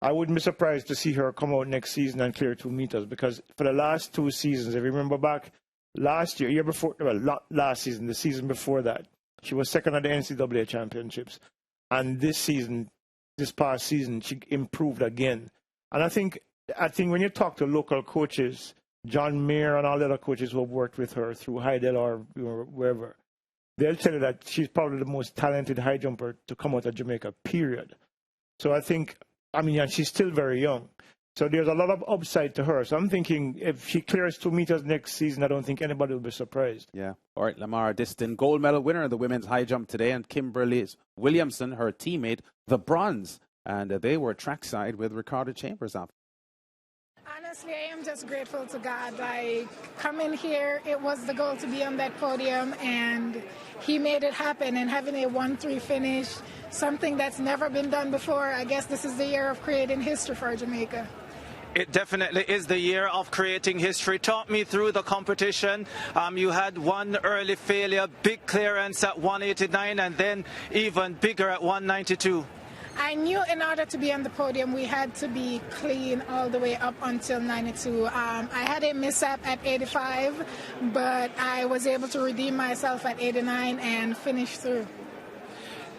I wouldn't be surprised to see her come out next season and clear 2 meters, because for the last 2 seasons, if you remember back last year, last season, the season before that, she was second at the NCAA championships. And this past season, she improved again. And I think when you talk to local coaches, John Mayer and all the other coaches who have worked with her through Hydel or wherever, they'll tell you that she's probably the most talented high jumper to come out of Jamaica, period. So and she's still very young. So there's a lot of upside to her. So I'm thinking if she clears 2 meters next season, I don't think anybody will be surprised. Yeah. All right, Lamar Diston, gold medal winner in the women's high jump today, and Kimberly Williamson, her teammate, the bronze. And they were trackside with Ricardo Chambers after. Honestly, I am just grateful to God. Coming here, it was the goal to be on that podium, and he made it happen. And having a 1-3 finish, something that's never been done before, I guess this is the year of creating history for Jamaica. It definitely is the year of creating history. Talk me through the competition. You had one early failure, big clearance at 189, and then even bigger at 192. I knew in order to be on the podium, we had to be clean all the way up until 92. I had a mishap at 85, but I was able to redeem myself at 89 and finish through.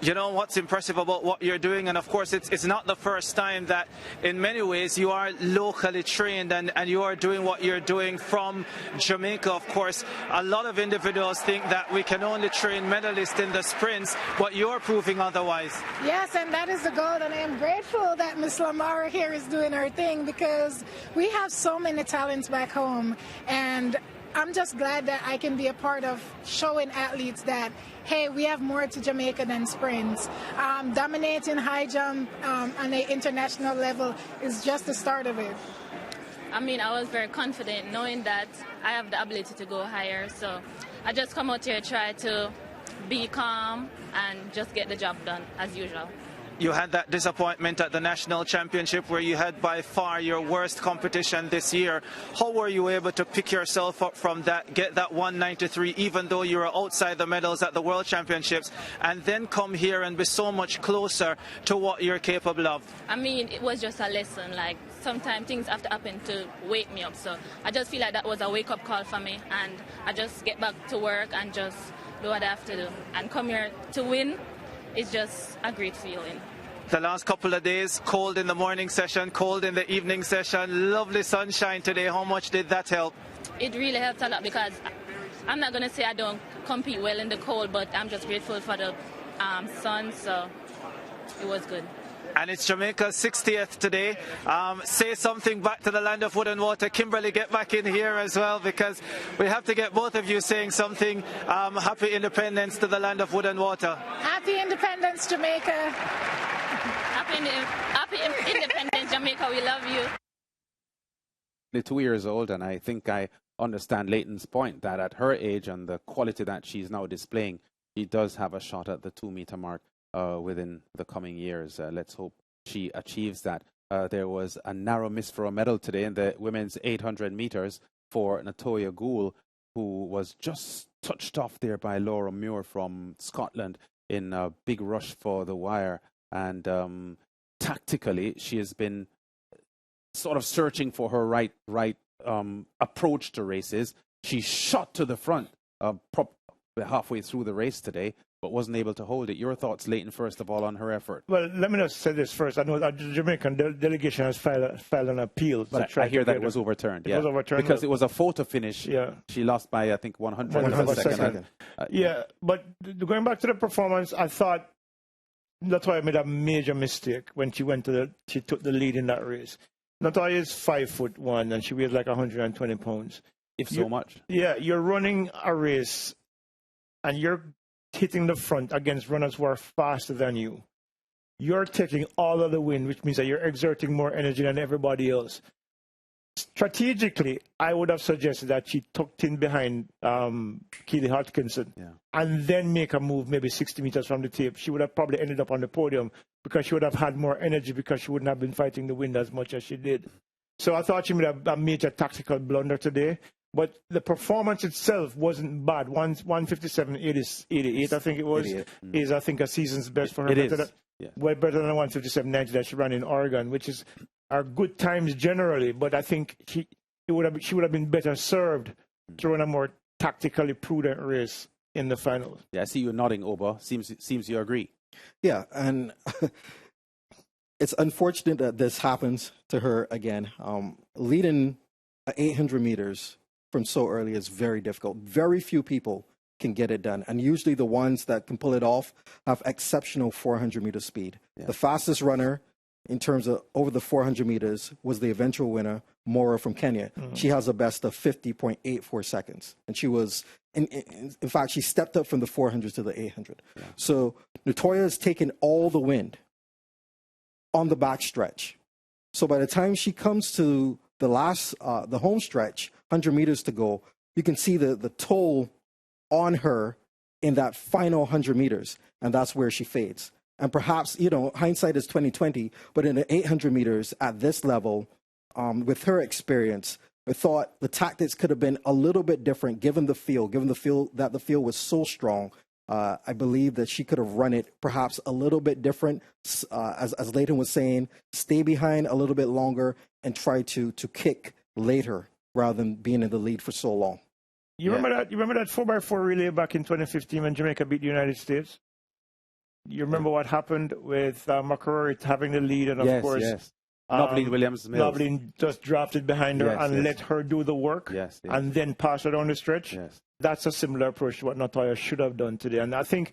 You know what's impressive about what you're doing, and of course it's not the first time that in many ways you are locally trained and you are doing what you're doing from Jamaica. Of course, a lot of individuals think that we can only train medalists in the sprints, but you're proving otherwise. Yes, and that is the goal, and I am grateful that Miss Lamara here is doing her thing, because we have so many talents back home, and I'm just glad that I can be a part of showing athletes that, hey, we have more to Jamaica than sprints. Dominating high jump on an international level is just the start of it. I was very confident knowing that I have the ability to go higher. So I just come out here, try to be calm and just get the job done as usual. You had that disappointment at the National Championship where you had by far your worst competition this year. How were you able to pick yourself up from that, get that 193, even though you were outside the medals at the World Championships, and then come here and be so much closer to what you're capable of? I mean, it was just a lesson. Like, sometimes things have to happen to wake me up. So I just feel like that was a wake-up call for me. And I just get back to work and just do what I have to do. And come here to win is just a great feeling. The last couple of days, cold in the morning session, cold in the evening session, lovely sunshine today. How much did that help? It really helped a lot because I'm not going to say I don't compete well in the cold, but I'm just grateful for the sun, so it was good. And it's Jamaica's 60th today. Say something back to the land of wood and water. Kimberly, get back in here as well, because we have to get both of you saying something. Happy independence to the land of wood and water. Happy independence, Jamaica. Happy independence, Jamaica. We love you. 2 years old, and I think I understand Leighton's point that at her age and the quality that she's now displaying, she does have a shot at the 2-meter mark within the coming years. Let's hope she achieves that. There was a narrow miss for a medal today in the women's 800 meters for Natoya Gould, who was just touched off there by Laura Muir from Scotland in a big rush for the wire. And tactically, she has been sort of searching for her right approach to races. She shot to the front halfway through the race today, but wasn't able to hold it. Your thoughts, Leighton, first of all, on her effort? Well, let me just say this first. I know that the Jamaican delegation has filed an appeal. But I hear that it was overturned. It was overturned. Because it was a photo finish. Yeah. She lost by, I think, 100 seconds. Yeah, but going back to the performance, I thought that's why I made a major mistake when she she took the lead in that race. Natoya is 5'1" and she weighs like 120 pounds. If so much. Yeah, you're running a race and you're hitting the front against runners who are faster than you. You're taking all of the wind, which means that you're exerting more energy than everybody else. Strategically, I would have suggested that she tucked in behind Keely Hodkinson and then make a move maybe 60 meters from the tape. She would have probably ended up on the podium because she would have had more energy because she wouldn't have been fighting the wind as much as she did. So I thought she made a major tactical blunder today. But the performance itself wasn't bad. 157.88, I think it was, is, I think, a season's best for her. It is. Well, better than 157.90 that she ran in Oregon, which are good times generally. But I think she would have been better served to run a more tactically prudent race in the finals. Yeah, I see you nodding, Oba. Seems you agree. Yeah, and it's unfortunate that this happens to her again. Leading 800 meters from so early is very difficult. Very few people can get it done. And usually the ones that can pull it off have exceptional 400-meter speed. Yeah. The fastest runner in terms of over the 400 meters was the eventual winner, Mora from Kenya. Mm-hmm. She has a best of 50.84 seconds. And she was, in fact, she stepped up from the 400 to the 800. Yeah. So Natoya has taken all the wind on the back stretch. So by the time she comes to the last, the home stretch, 100 meters to go, you can see the toll on her in that final 100 meters, and that's where she fades. And perhaps, hindsight is 20/20, but in the 800 meters at this level, with her experience, I thought the tactics could have been a little bit different given the field that the field was so strong. I believe that she could have run it perhaps a little bit different, as Leighton was saying, stay behind a little bit longer and try to kick later rather than being in the lead for so long. You remember that? You remember that 4x4 relay back in 2015 when Jamaica beat the United States? You remember what happened with McCrory having the lead, and of course, Noblin Williams-Mills. Noblin just drafted behind her and let her do the work, and then pass her down the stretch. That's a similar approach to what Natoya should have done today. And I think,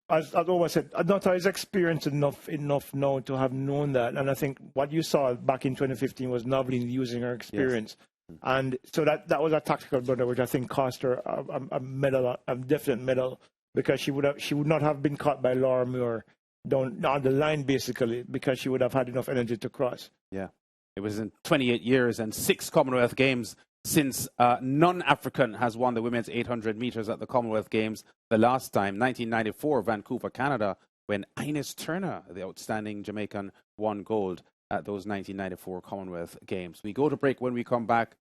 as Oba said, Natoya is experienced enough now to have known that. And I think what you saw back in 2015 was Noblin using her experience. And so that was a tactical blunder, which I think cost her a medal, a definite medal, because she would not have been caught by Laura Muir down on the line, basically, because she would have had enough energy to cross. Yeah. It was in 28 years and 6 Commonwealth Games since non-African has won the women's 800 meters at the Commonwealth Games. The last time, 1994, Vancouver, Canada, when Ines Turner, the outstanding Jamaican, won gold at those 1994 Commonwealth Games. We go to break. When we come back,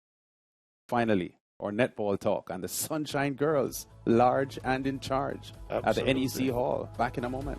finally, our netball talk and the Sunshine Girls, large and in charge at the NEC Hall. Back in a moment.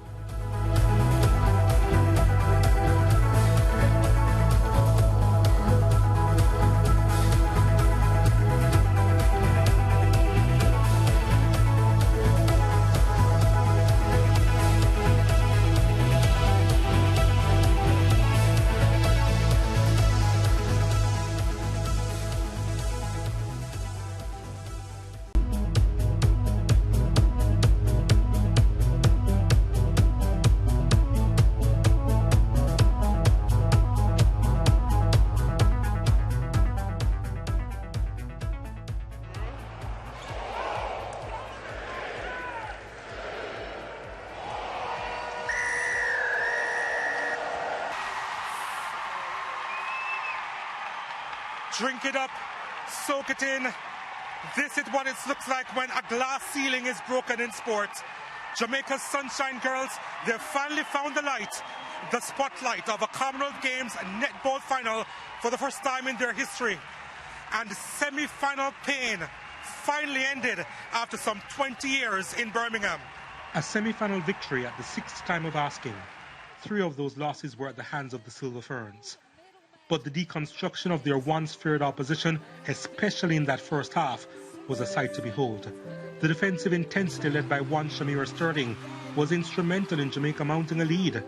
Drink it up, soak it in. This is what it looks like when a glass ceiling is broken in sport. Jamaica's Sunshine Girls, they've finally found the light, the spotlight of a Commonwealth Games netball final for the first time in their history. And semi-final pain finally ended after some 20 years in Birmingham. A semi-final victory at the sixth time of asking. 3 of those losses were at the hands of the Silver Ferns. But the deconstruction of their once feared opposition, especially in that first half, was a sight to behold. The defensive intensity led by one Shamira Sterling was instrumental in Jamaica mounting a lead.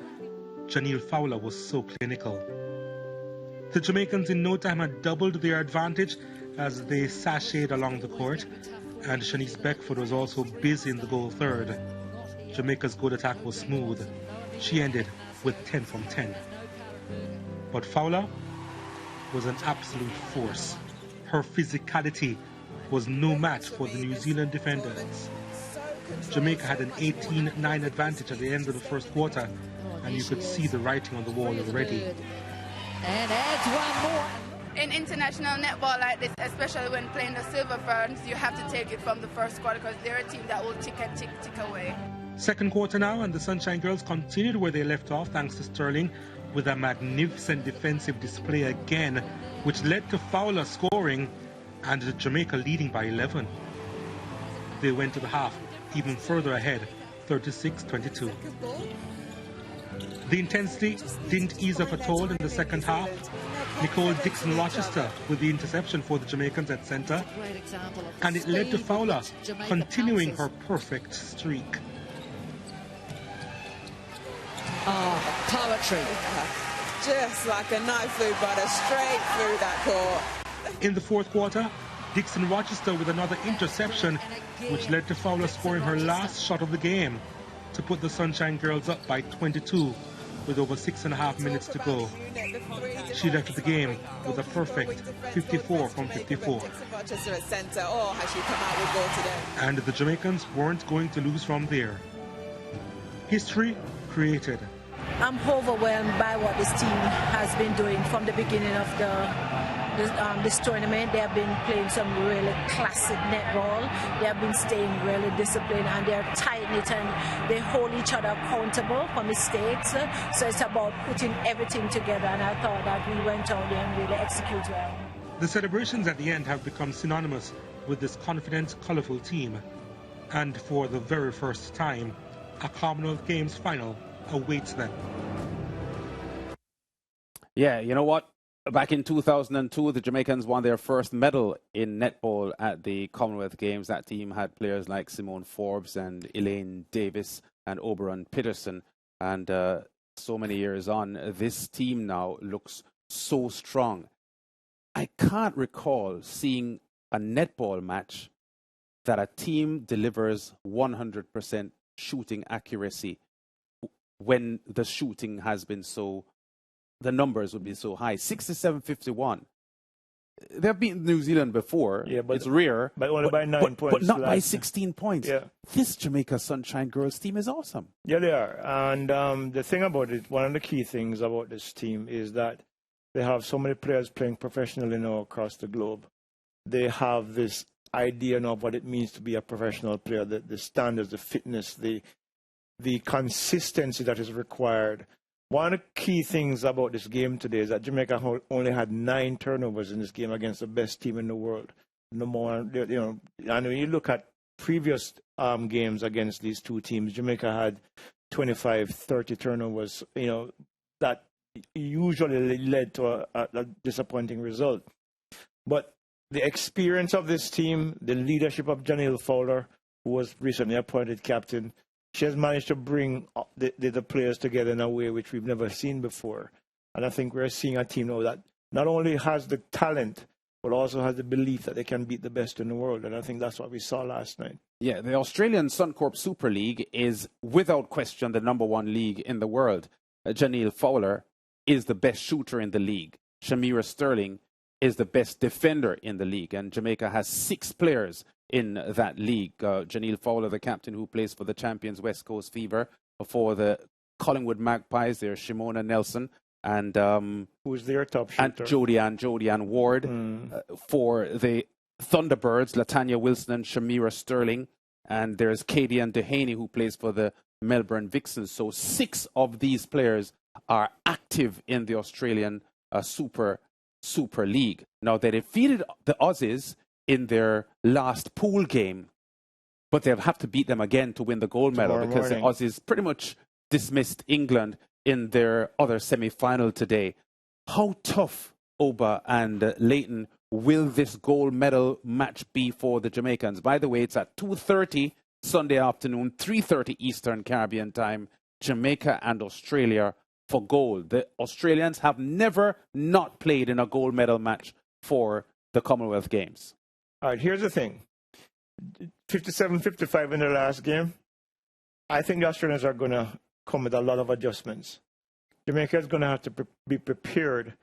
Janelle Fowler was so clinical. The Jamaicans in no time had doubled their advantage as they sashayed along the court, and Shanice Beckford was also busy in the goal third. Jamaica's good attack was smooth. She ended with 10 from 10. But Fowler was an absolute force. Her physicality was no match for the New Zealand defenders. Jamaica had an 18-9 advantage at the end of the first quarter, and you could see the writing on the wall already. And adds one more. In international netball like this, especially when playing the Silver Ferns, you have to take it from the first quarter because they're a team that will tick away. Second quarter now, and the Sunshine Girls continued where they left off thanks to Sterling, with a magnificent defensive display again, which led to Fowler scoring and Jamaica leading by 11. They went to the half even further ahead, 36-22. The intensity didn't ease up at all in the second half. Nicole Dixon-Rochester with the interception for the Jamaicans at centre, and it led to Fowler continuing her perfect streak. Oh, poetry. Just like a knife through butter, straight through that court. In the fourth quarter, Dixon-Rochester with another interception, which led to Fowler scoring her last shot of the game to put the Sunshine Girls up by 22 with over 6.5 minutes to go. She left the game with a perfect 54 from 54. And the Jamaicans weren't going to lose from there. History created. I'm overwhelmed by what this team has been doing from the beginning of this tournament. They have been playing some really classic netball. They have been staying really disciplined, and they're tight-knit, and they hold each other accountable for mistakes. So it's about putting everything together, and I thought that we went out there and really executed well. The celebrations at the end have become synonymous with this confident, colourful team. And for the very first time, a Commonwealth Games final awaits them. Yeah, you know what? Back in 2002, the Jamaicans won their first medal in netball at the Commonwealth Games. That team had players like Simone Forbes and Elaine Davis and Oberon Peterson. And so many years on, this team now looks so strong. I can't recall seeing a netball match that a team delivers 100% shooting accuracy when the shooting has been so, the numbers would be so high. 67-51. They've beaten New Zealand before. Yeah, but it's rare. But only by 9 points. But not by 16 points. Yeah. This Jamaica Sunshine Girls team is awesome. Yeah, they are. And the thing about it, one of the key things about this team is that they have so many players playing professionally now across the globe. They have this idea now of what it means to be a professional player, the standards, the fitness, the the consistency that is required. One of the key things about this game today is that Jamaica only had 9 turnovers in this game against the best team in the world. Number one, and when you look at previous games against these two teams, Jamaica had 25, 30 turnovers. That usually led to a disappointing result. But the experience of this team, the leadership of Janelle Fowler, who was recently appointed captain, she has managed to bring the players together in a way which we've never seen before. And I think we're seeing a team now that not only has the talent, but also has the belief that they can beat the best in the world. And I think that's what we saw last night. Yeah, the Australian Suncorp Super League is without question the #1 league in the world. Janelle Fowler is the best shooter in the league. Shamira Sterling is the best defender in the league. And Jamaica has 6 players in that league. Janelle Fowler, the captain who plays for the champions West Coast Fever. For the Collingwood Magpies, there's Shimona Nelson. And who's their top shooter? And Jodianne Ward. For the Thunderbirds, Latanya Wilson and Shamira Sterling. And there's Kadian Dehaney, who plays for the Melbourne Vixens. So 6 of these players are active in the Australian Super League. Now, they defeated the Aussies in their last pool game, but they'll have to beat them again to win the gold medal because the Aussies pretty much dismissed England in their other semi-final today. How tough, Oba and Leighton, will this gold medal match be for the Jamaicans? By the way, it's at 2:30 Sunday afternoon, 3:30 Eastern Caribbean time, Jamaica and Australia for gold. The Australians have never not played in a gold medal match for the Commonwealth Games. All right, here's the thing. 57-55 in the last game. I think the Australians are going to come with a lot of adjustments. Jamaica is going to have to be prepared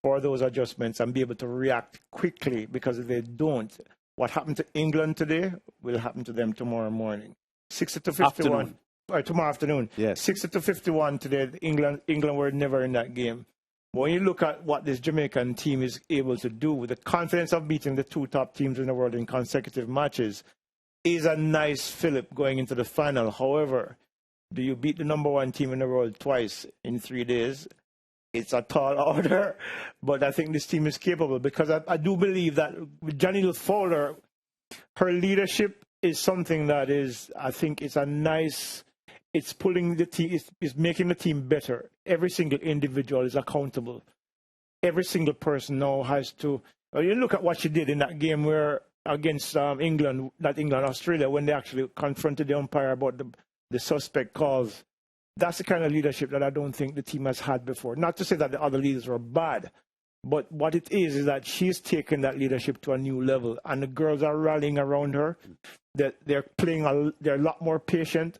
for those adjustments and be able to react quickly, because if they don't, what happened to England today will happen to them tomorrow morning. 60-51. Or tomorrow afternoon. Yes. 60-51 today. England were never in that game. When you look at what this Jamaican team is able to do with the confidence of beating the 2 top teams in the world in consecutive matches, is a nice fillip going into the final. However, do you beat the #1 team in the world twice in 3 days? It's a tall order, but I think this team is capable, because I do believe that with Janelle Fowler, her leadership is something that is, I think it's a nice, it's pulling the team, it's making the team better. Every single individual is accountable. Every single person now has to, you look at what she did in that game where against Australia, when they actually confronted the umpire about the suspect calls. That's the kind of leadership that I don't think the team has had before. Not to say that the other leaders were bad, but what it is that she's taken that leadership to a new level, and the girls are rallying around her. They're playing, they're a lot more patient.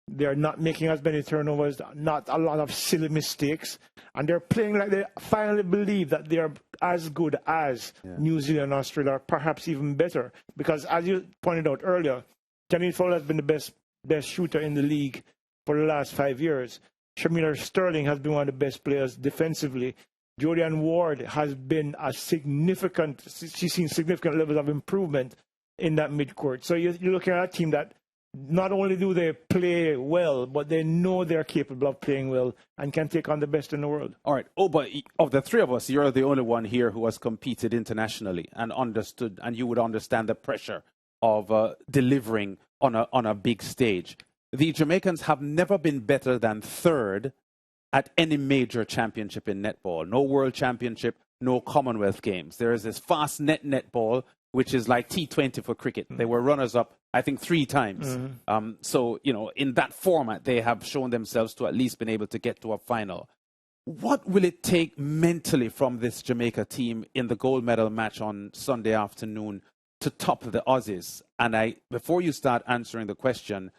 They're not making as many turnovers, not a lot of silly mistakes, and they're playing like they finally believe that they're as good as New Zealand and Australia, perhaps even better. Because as you pointed out earlier, Janelle Fowler has been the best shooter in the league for the last 5 years. Shamira Sterling has been one of the best players defensively. Jodianne Ward has been she's seen significant levels of improvement in that midcourt. So you're looking at a team that not only do they play well, but they know they're capable of playing well and can take on the best in the world. All right. Oh, but of the 3 of us, you're the only one here who has competed internationally and understood, and you would understand the pressure of delivering on a big stage. The Jamaicans have never been better than 3rd at any major championship in netball. No World Championship, no Commonwealth Games. There is this fast netball, which is like T20 for cricket. They were runners-up, I think, 3 times. So, in that format, they have shown themselves to at least been able to get to a final. What will it take mentally from this Jamaica team in the gold medal match on Sunday afternoon to top the Aussies? And before you start answering the question,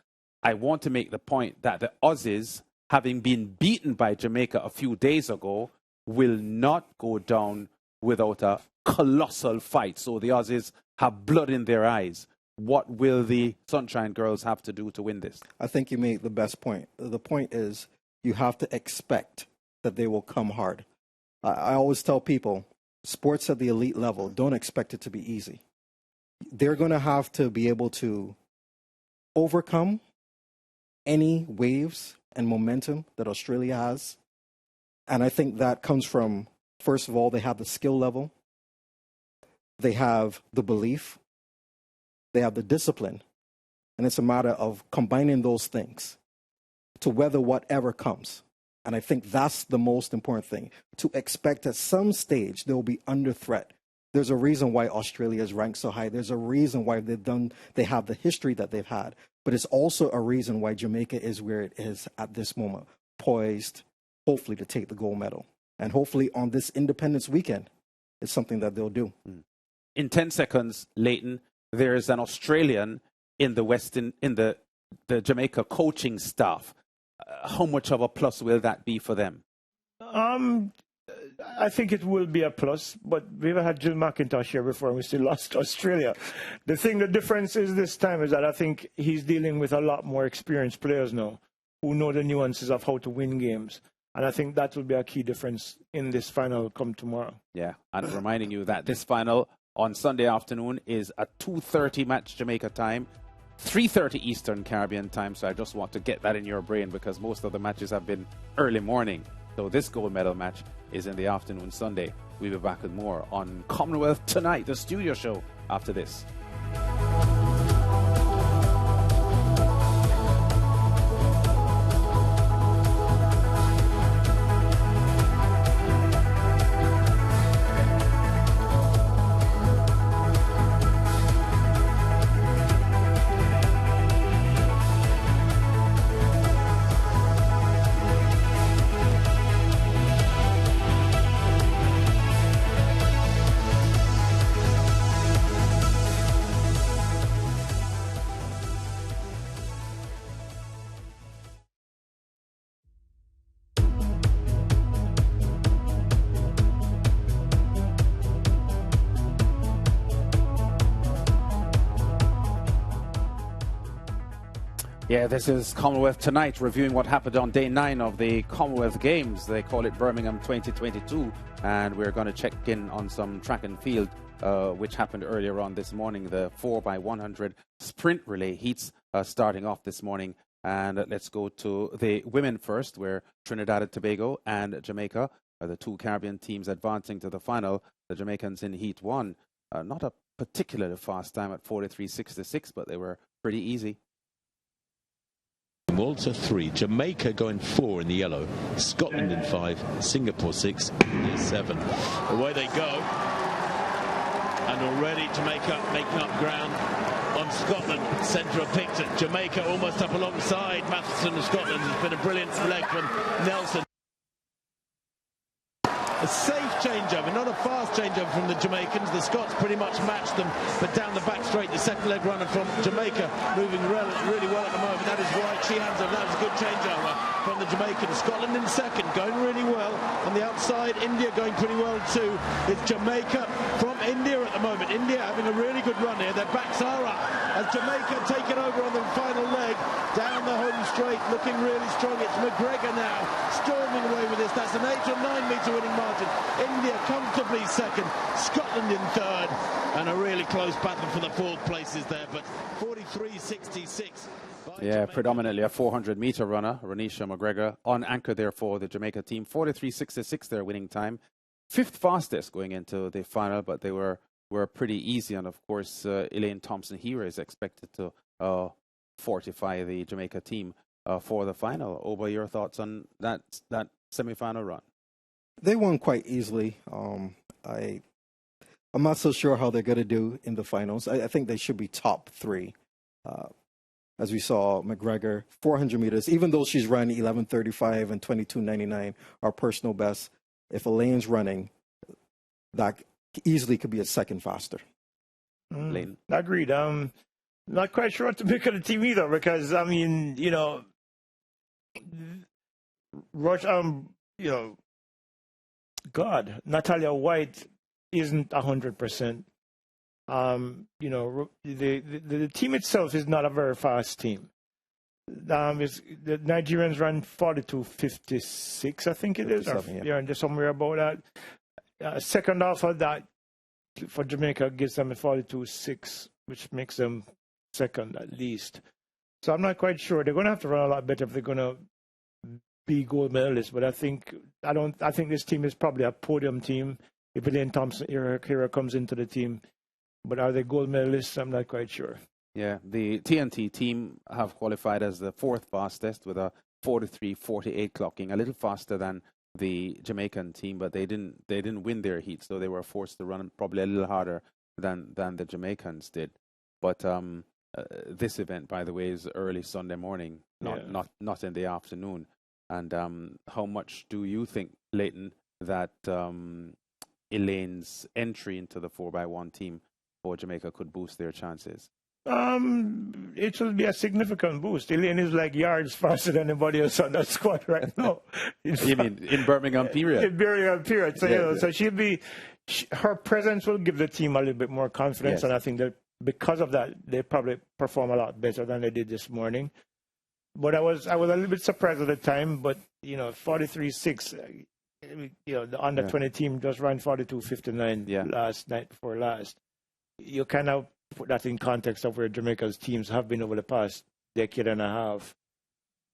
I want to make the point that the Aussies, having been beaten by Jamaica a few days ago, will not go down without a colossal fight. So the Aussies have blood in their eyes. What will the Sunshine Girls have to do to win this? I think you made the best point. The point is you have to expect that they will come hard. I always tell people, sports at the elite level, don't expect it to be easy. They're going to have to be able to overcome any waves and momentum that Australia has. And I think that comes from, first of all, they have the skill level, they have the belief, they have the discipline. And it's a matter of combining those things to weather whatever comes. And I think that's the most important thing, to expect at some stage they will be under threat. There's a reason why Australia is ranked so high. There's a reason why they have the history that they've had. But it's also a reason why Jamaica is where it is at this moment, poised, hopefully, to take the gold medal. And hopefully on this Independence weekend, it's something that they'll do. In 10 seconds, Leighton, there is an Australian in the Jamaica coaching staff. How much of a plus will that be for them? I think it will be a plus, but we've had Jill McIntosh here before and we still lost to Australia. The difference is this time is that I think he's dealing with a lot more experienced players now who know the nuances of how to win games. And I think that will be a key difference in this final come tomorrow. Yeah, and reminding you that this final on Sunday afternoon is a 2:30 match Jamaica time, 3:30 Eastern Caribbean time. So I just want to get that in your brain because most of the matches have been early morning. So this gold medal match is in the afternoon Sunday. We'll be back with more on Commonwealth Tonight, the studio show, after this. Yeah, this is Commonwealth Tonight, reviewing what happened on day 9 of the Commonwealth Games. They call it Birmingham 2022, and we're going to check in on some track and field, which happened earlier on this morning. The 4x100 sprint relay heats starting off this morning. And let's go to the women first, where Trinidad and Tobago and Jamaica are the two Caribbean teams advancing to the final. The Jamaicans in Heat 1, not a particularly fast time at 43.66, but they were pretty easy. Malta 3, Jamaica going 4 in the yellow, Scotland in 5, Singapore 6, India 7. Away they go, and already Jamaica making up ground on Scotland. Centre of Picton, Jamaica almost up alongside Matheson of Scotland. It's been a brilliant leg from Nelson. A safe changeover, not a fast changeover from the Jamaicans. The Scots pretty much matched them, but down the back straight, the second leg runner from Jamaica moving really well at the moment. That is White. She hands over. That was a good changeover from the Jamaicans. Scotland in second, going really well. On the outside, India going pretty well too. It's Jamaica from India at the moment. India having a really good run here. Their backs are up as Jamaica taking over on the final leg. Down the home straight, looking really strong. It's McGregor now, storming away with this. That's an 8 or 9 metre winning margin. India comfortably second, Scotland in third, and a really close battle for the fourth places there, but 43.66. Yeah, predominantly a 400-metre runner, Renisha McGregor, on anchor there for the Jamaica team. 43.66 their winning time. Fifth fastest going into the final, but they were pretty easy. And of course, Elaine Thompson-Herah is expected to fortify the Jamaica team for the final. Oba, your thoughts on that semi-final run? They won quite easily. I'm not so sure how they're going to do in the finals. I think they should be top 3. As we saw, McGregor, 400 meters, even though she's running 11:35 and 22:99, our personal best. If Elaine's running, that easily could be a second faster. Leighton. Agreed. Not quite sure what to make of the team either, because I mean, God, Natalia White isn't 100%. The team itself is not a very fast team. The Nigerians run 42.56, I think it is. Yeah, just somewhere about that. Second half of that for Jamaica gives them a 42.6, which makes them second at least. So I'm not quite sure. They're going to have to run a lot better if they're going to be gold medalists. But I think this team is probably a podium team if Elaine Thompson-Herah comes into the team. But are they gold medalists? I'm not quite sure. Yeah, the TNT team have qualified as the 4th fastest with a 43.48 clocking, a little faster than the Jamaican team, but they didn't win their heat, so they were forced to run probably a little harder than the Jamaicans did. But this event, by the way, is early Sunday morning, not in the afternoon. And how much do you think, Leighton, that Elaine's entry into the 4x1 team for Jamaica could boost their chances? It will be a significant boost. Elaine is like yards faster than anybody else on that squad right now. You mean in Birmingham period? In Birmingham period. So, so her presence will give the team a little bit more confidence, and I think that because of that, they probably perform a lot better than they did this morning. But I was a little bit surprised at the time, but 43.6, the under 20 team just ran 42.59 last night before last. You kind of put that in context of where Jamaica's teams have been over the past decade and a half.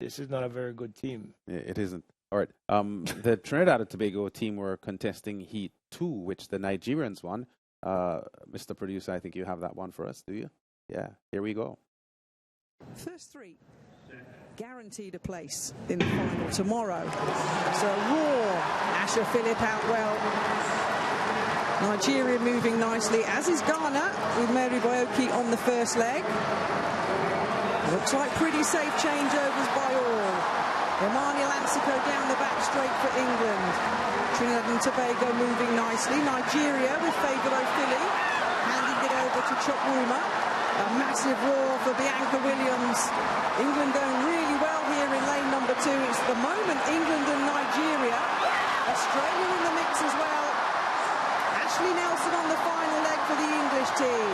This is not a very good team. It isn't. All right. The Trinidad and Tobago team were contesting Heat 2, which the Nigerians won. Mr. Producer, I think you have that one for us, do you? Yeah, here we go. First 3 guaranteed a place in the final tomorrow. So raw, Asher Phillip out well. Nigeria moving nicely, as is Ghana, with Mary Boyoki on the first leg. Looks like pretty safe changeovers by all. Imani Lansiko down the back straight for England. Trinidad and Tobago moving nicely. Nigeria with Favour O'Philly, handing it over to Chukwuma. A massive roar for Bianca Williams. England going really well here in lane number 2. It's the moment England and Nigeria. Australia in the mix as well. Ashley Nelson on the final leg for the English team.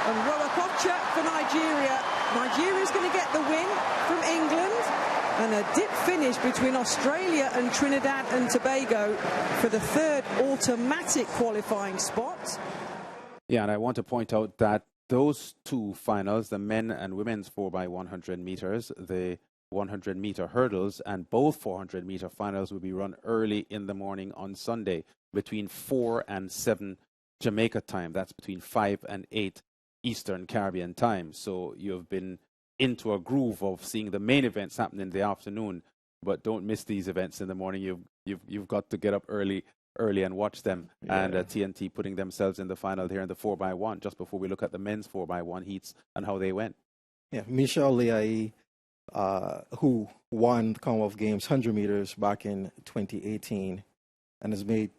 And Roa Kocha for Nigeria. Nigeria's going to get the win from England. And a dip finish between Australia and Trinidad and Tobago for the 3rd automatic qualifying spot. Yeah, and I want to point out that those 2 finals, the men and women's 4x100 meters, the 100-meter hurdles, and both 400-meter finals will be run early in the morning on Sunday between 4 and 7 Jamaica time. That's between 5 and 8 Eastern Caribbean time. So you've been into a groove of seeing the main events happen in the afternoon, but don't miss these events in the morning. You've got to get up early and watch them. Yeah. And TNT putting themselves in the final here in the 4x1 just before we look at the men's 4x1 heats and how they went. Yeah, Michelle Liai, who won the Commonwealth Games 100 meters back in 2018 and has made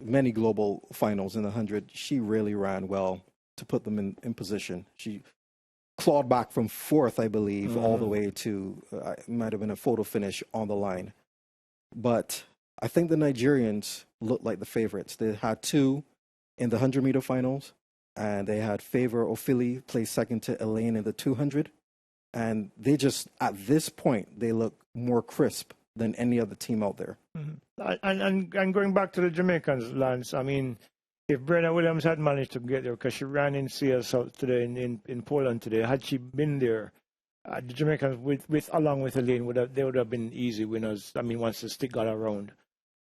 many global finals in the 100. She really ran well to put them in position. She clawed back from 4th, I believe, all the way to, it might have been a photo finish on the line. But I think the Nigerians looked like the favorites. They had 2 in the 100-meter finals, and they had Favour O'Philly place 2nd to Elaine in the 200. And they just, at this point, they look more crisp than any other team out there. And going back to the Jamaicans, Lance, I mean, if Brenna Williams had managed to get there, because she ran in CSL today in Poland today, had she been there, the Jamaicans along with Elaine they would have been easy winners. I mean, once the stick got around,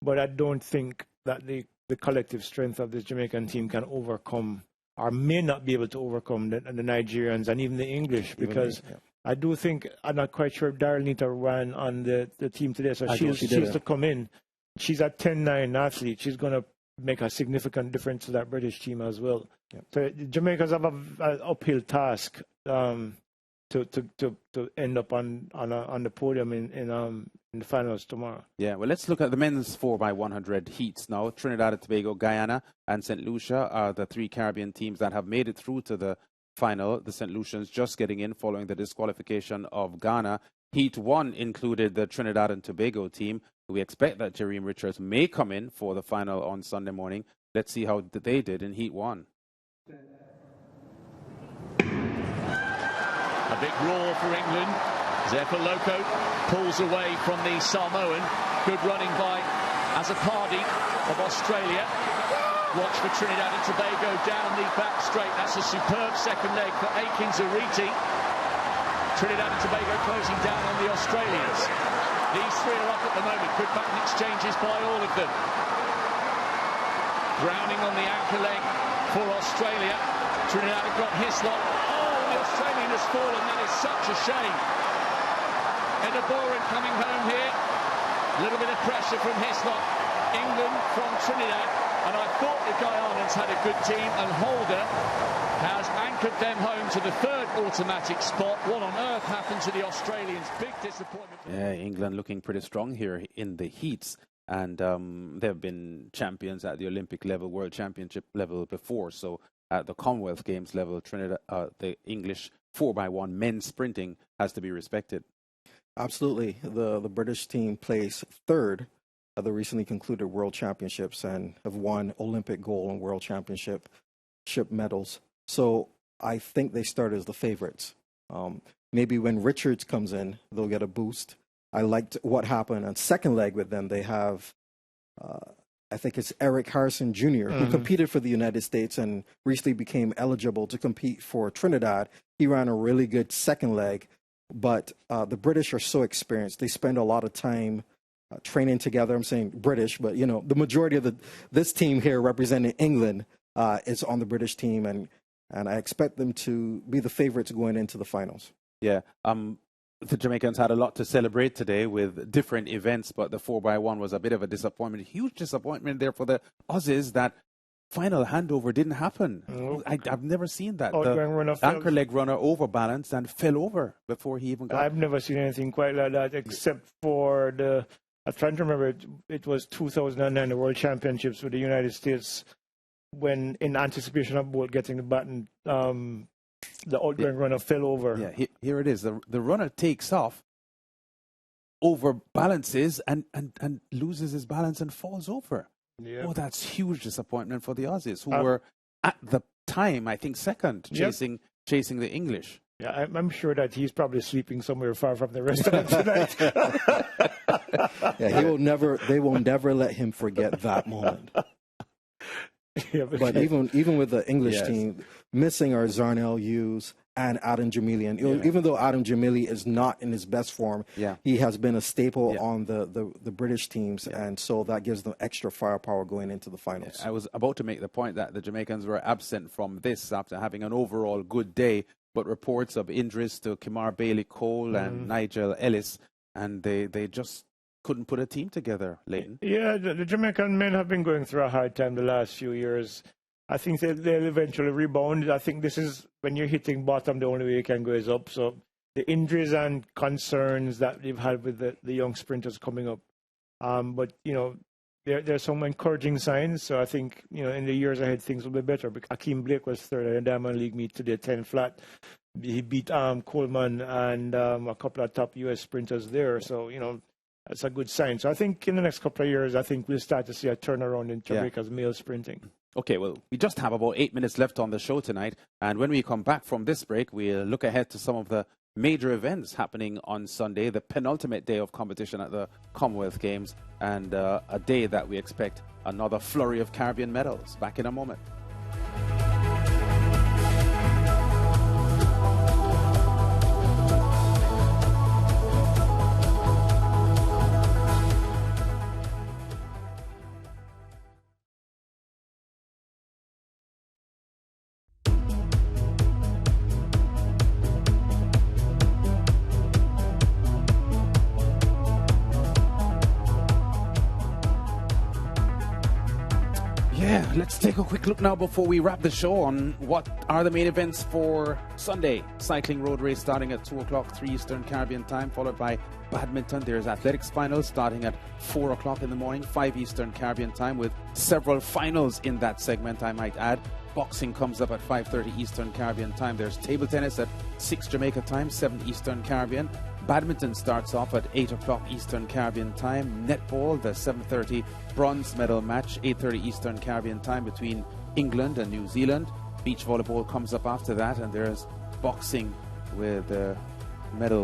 but I don't think that the collective strength of this Jamaican team can overcome, or may not be able to overcome, the Nigerians and even the English, because I do think, I'm not quite sure if Daryl Nita ran on the team today, so she's to come in. She's a 10-9 athlete. She's going to make a significant difference to that British team as well. Yeah. So Jamaicans have an uphill task to end up on the podium in the finals tomorrow. Yeah, well, let's look at the men's 4x100 heats now. Trinidad and Tobago, Guyana, and St. Lucia are the 3 Caribbean teams that have made it through to the final. The St. Lucians just getting in following the disqualification of Ghana. Heat 1 included the Trinidad and Tobago team. We expect that Jereem Richards may come in for the final on Sunday morning. Let's see how they did in Heat 1. A big roar for England. Zephyr Loco pulls away from the Samoan. Good running by Azapadi of Australia. Watch for Trinidad and Tobago down the back straight. That's a superb second leg for Akin Zariti. Trinidad and Tobago closing down on the Australians. These three are up at the moment. Good button exchanges by all of them. Browning on the anchor leg for Australia. Trinidad have got Hislop. Oh, the Australian has fallen. That is such a shame. Edeboran coming home here. A little bit of pressure from Hislop. England from Trinidad. And I thought the Guyanans had a good team, and Holder has anchored them home to the third automatic spot. What on earth happened to the Australians? Big disappointment. Yeah, England looking pretty strong here in the heats. And they've been champions at the Olympic level, World Championship level before. So at the Commonwealth Games level, Trinidad, the English 4x1 men's sprinting has to be respected. Absolutely. The British team placed third at the recently concluded World Championships and have won Olympic gold and World Championship medals. So I think they start as the favorites. Maybe when Richards comes in, they'll get a boost. I liked what happened on second leg with them. They have, I think it's Eric Harrison Jr., who competed for the United States and recently became eligible to compete for Trinidad. He ran a really good second leg, but the British are so experienced. They spend a lot of time training together. I'm saying British, but you know, the majority of this team here representing England is on the British team, and I expect them to be the favorites going into the finals. Yeah. The Jamaicans had a lot to celebrate today with different events, but the 4x1 was a bit of a disappointment. Huge disappointment there for the Aussies. That final handover didn't happen. I've never seen that. The anchor leg runner overbalanced and fell over before he even got... I've never seen anything quite like that, except for I'm trying to remember, it was 2009, the World Championships with the United States, when in anticipation of both getting the baton, the outgoing runner fell over. Yeah, here it is. The runner takes off, overbalances, and loses his balance and falls over. Yeah. Oh, that's huge disappointment for the Aussies, who were at the time, I think, second, chasing the English. Yeah, I'm sure that he's probably sleeping somewhere far from the rest of them tonight. Yeah, they will never let him forget that moment. Yeah, but even with the English team, missing our Zarnell Hughes and Adam Jamilian, even though Adam Jamili is not in his best form, he has been a staple on the British teams, and so that gives them extra firepower going into the finals. I was about to make the point that the Jamaicans were absent from this after having an overall good day, but reports of injuries to Kimar Bailey-Cole and Nigel Ellis, and they just couldn't put a team together, Leighton. Yeah, the Jamaican men have been going through a hard time the last few years. I think they'll eventually rebound. I think this is, when you're hitting bottom, the only way you can go is up. So the injuries and concerns that they've had with the young sprinters coming up. But, you know, there's some encouraging signs. So I think, you know, in the years ahead, things will be better. Akeem Blake was third at the Diamond League meet today, 10 flat. He beat Coleman and a couple of top U.S. sprinters there. So, you know, that's a good sign. So I think in the next couple of years, I think we'll start to see a turnaround in Jamaica's male sprinting. Okay, well, we just have about 8 minutes left on the show tonight. And when we come back from this break, we'll look ahead to some of the major events happening on Sunday, the penultimate day of competition at the Commonwealth Games, and a day that we expect another flurry of Caribbean medals. Back in a moment. Let's take a quick look now before we wrap the show on what are the main events for Sunday. Cycling road race starting at 2 o'clock, 3 Eastern Caribbean time, followed by badminton. There's athletics finals starting at 4 o'clock in the morning, 5 Eastern Caribbean time, with several finals in that segment, I might add. Boxing comes up at 5:30 Eastern Caribbean time. There's table tennis at 6 Jamaica time, 7 Eastern Caribbean. Badminton starts off at 8 o'clock Eastern Caribbean time. Netball, the 7:30 bronze medal match, 8:30 Eastern Caribbean time between England and New Zealand. Beach volleyball comes up after that, and there's boxing with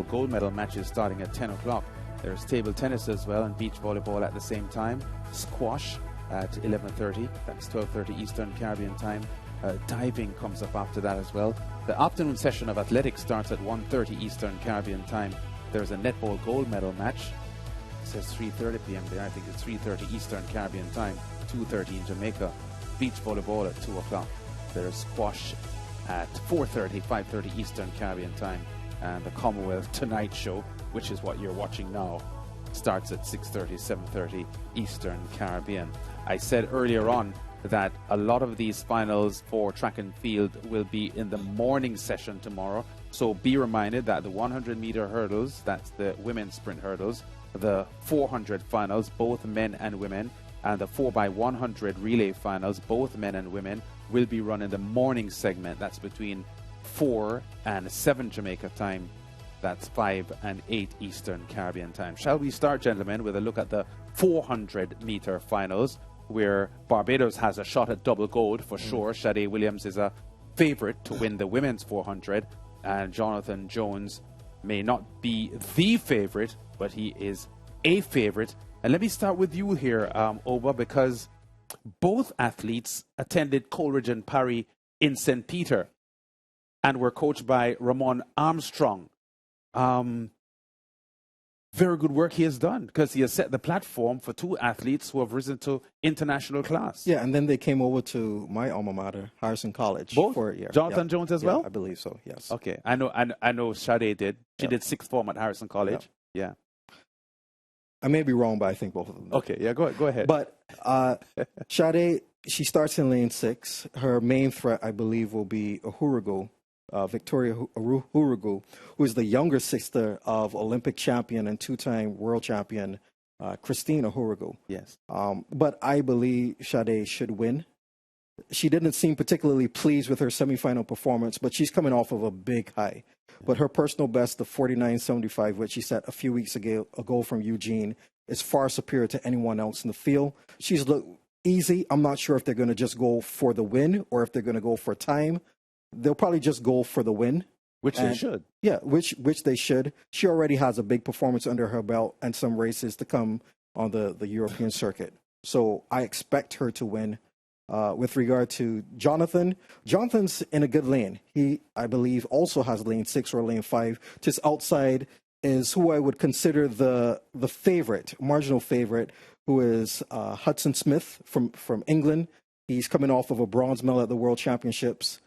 gold medal matches starting at 10 o'clock. There's table tennis as well and beach volleyball at the same time. Squash at 11:30. That's 12:30 Eastern Caribbean time. Diving comes up after that as well. The afternoon session of athletics starts at 1:30 Eastern Caribbean time. There's a netball gold medal match. It says 3:30 p.m. there. I think it's 3:30 Eastern Caribbean time, 2:30 in Jamaica. Beach volleyball at 2 o'clock. There's squash at 4:30, 5:30 Eastern Caribbean time. And the Commonwealth Tonight Show, which is what you're watching now, starts at 6:30, 7:30 Eastern Caribbean. I said earlier on that a lot of these finals for track and field will be in the morning session tomorrow. So be reminded that the 100-meter hurdles, that's the women's sprint hurdles, the 400 finals, both men and women, and the 4x100 relay finals, both men and women, will be run in the morning segment. That's between 4 and 7 Jamaica time. That's 5 and 8 Eastern Caribbean time. Shall we start, gentlemen, with a look at the 400-meter finals, where Barbados has a shot at double gold for sure. Sade Williams is a favorite to win the women's 400, and Jonathan Jones may not be the favorite, but he is a favorite. And let me start with you here, Oba, because both athletes attended Coleridge and Parry in St. Peter and were coached by Ramon Armstrong. Very good work he has done, because he has set the platform for two athletes who have risen to international class. Yeah, and then they came over to my alma mater, Harrison College. Both? For a year. Jonathan Jones as well? I believe so, yes. Okay, I know Sade did. She did sixth form at Harrison College. Yeah. I may be wrong, but I think both of them did. Okay, yeah, go ahead. But Sade, she starts in lane 6. Her main threat, I believe, will be Urugu. Victoria Urugu, who is the younger sister of Olympic champion and two-time world champion Christina Urugu. Yes. But I believe Sade should win. She didn't seem particularly pleased with her semifinal performance, but she's coming off of a big high. But her personal best of 49.75, which she set a few weeks ago from Eugene, is far superior to anyone else in the field. She's looked easy. I'm not sure if they're going to just go for the win or if they're going to go for time. They'll probably just go for the win. Which they should. Yeah, which they should. She already has a big performance under her belt and some races to come on the European circuit. So I expect her to win. With regard to Jonathan's in a good lane. He, I believe, also has lane 6 or lane 5. Just outside is who I would consider the favorite, marginal favorite, who is Hudson Smith from England. He's coming off of a bronze medal at the World Championships.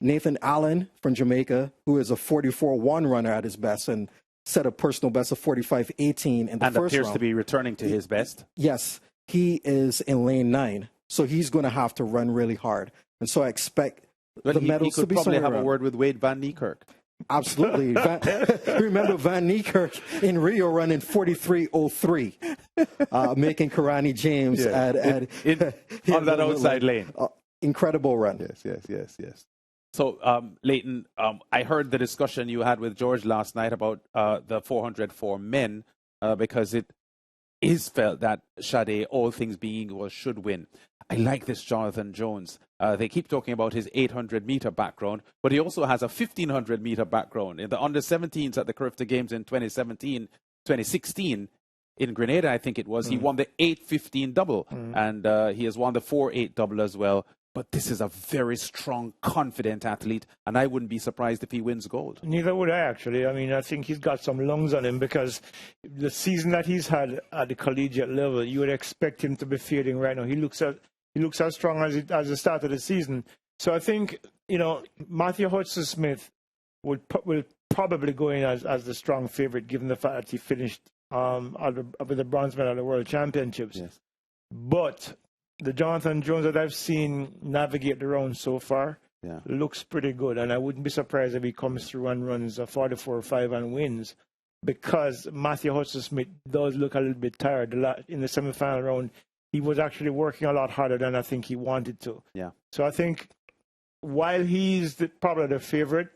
Nathan Allen from Jamaica, who is a 44-1 runner at his best and set a personal best of 45.18 in the first round. And appears to be returning to his best. Yes, he is in lane 9, so he's going to have to run really hard. And so I expect the medals to be somewhere around. He could probably have a word with Wade Van Niekerk. Absolutely. Remember Van Niekerk in Rio running 43.03, making Karani James at on that outside lane. Incredible run. Yes. So, Leighton, I heard the discussion you had with George last night about the 400 for men, because it is felt that Sade, all things being equal, should win. I like this Jonathan Jones. They keep talking about his 800-meter background, but he also has a 1,500-meter background. In the under-17s at the Carifta Games in 2016, in Grenada, I think it was, he won the 8-15 double, and he has won the 4-8 double as well. But this is a very strong, confident athlete, and I wouldn't be surprised if he wins gold. Neither would I, actually. I mean, I think he's got some lungs on him, because the season that he's had at the collegiate level, you would expect him to be fading right now. He looks as strong as the start of the season. So I think, Matthew Hudson-Smith will probably go in as the strong favorite, given the fact that he finished with the bronze medal at the World Championships. Yes. But the Jonathan Jones that I've seen navigate the round so far looks pretty good. And I wouldn't be surprised if he comes through and runs a 44.5 and wins, because Matthew Hudson-Smith does look a little bit tired. In the semi-final round, he was actually working a lot harder than I think he wanted to. Yeah. So I think while he's probably the favorite,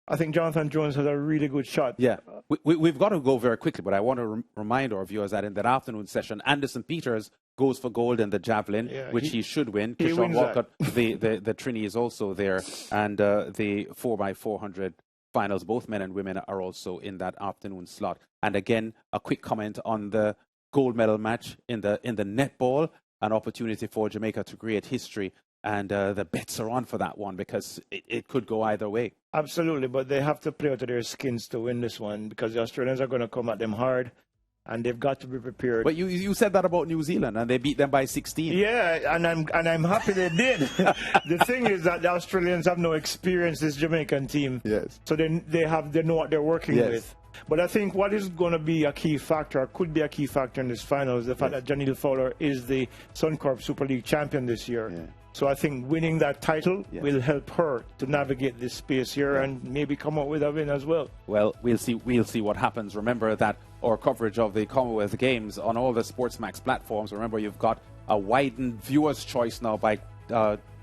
I think Jonathan Jones has a really good shot. Yeah. We've got to go very quickly, but I want to remind our viewers that in that afternoon session, Anderson Peters goes for gold in the javelin, which he should win. Kishon Walcott, the Trini, is also there. And the 4x400 finals, both men and women, are also in that afternoon slot. And again, a quick comment on the gold medal match in the netball. an opportunity for Jamaica to create history. And the bets are on for that one because it could go either way. Absolutely, but they have to play out of their skins to win this one because the Australians are going to come at them hard. And they've got to be prepared. But you said that about New Zealand, and they beat them by 16. Yeah, and I'm happy they did. The thing is that the Australians have no experience this Jamaican team. Yes. So they know what they're working with. But I think what is going to be a key factor, or could be a key factor in this final, is the fact that Janelle Fowler is the Suncorp Super League champion this year. Yeah. So I think winning that title will help her to navigate this space here and maybe come out with a win as well. Well, we'll see what happens. Remember that our coverage of the Commonwealth Games on all the SportsMax platforms. Remember, you've got a widened viewer's choice now by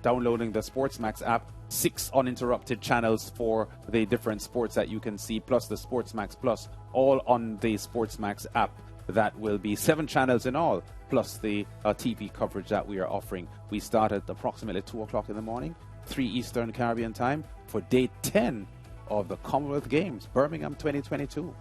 downloading the SportsMax app. 6 uninterrupted channels for the different sports that you can see, plus the SportsMax Plus, all on the SportsMax app. That will be 7 channels in all, plus the TV coverage that we are offering. We start at approximately 2 o'clock in the morning, 3 Eastern Caribbean time, for day 10 of the Commonwealth Games, Birmingham 2022.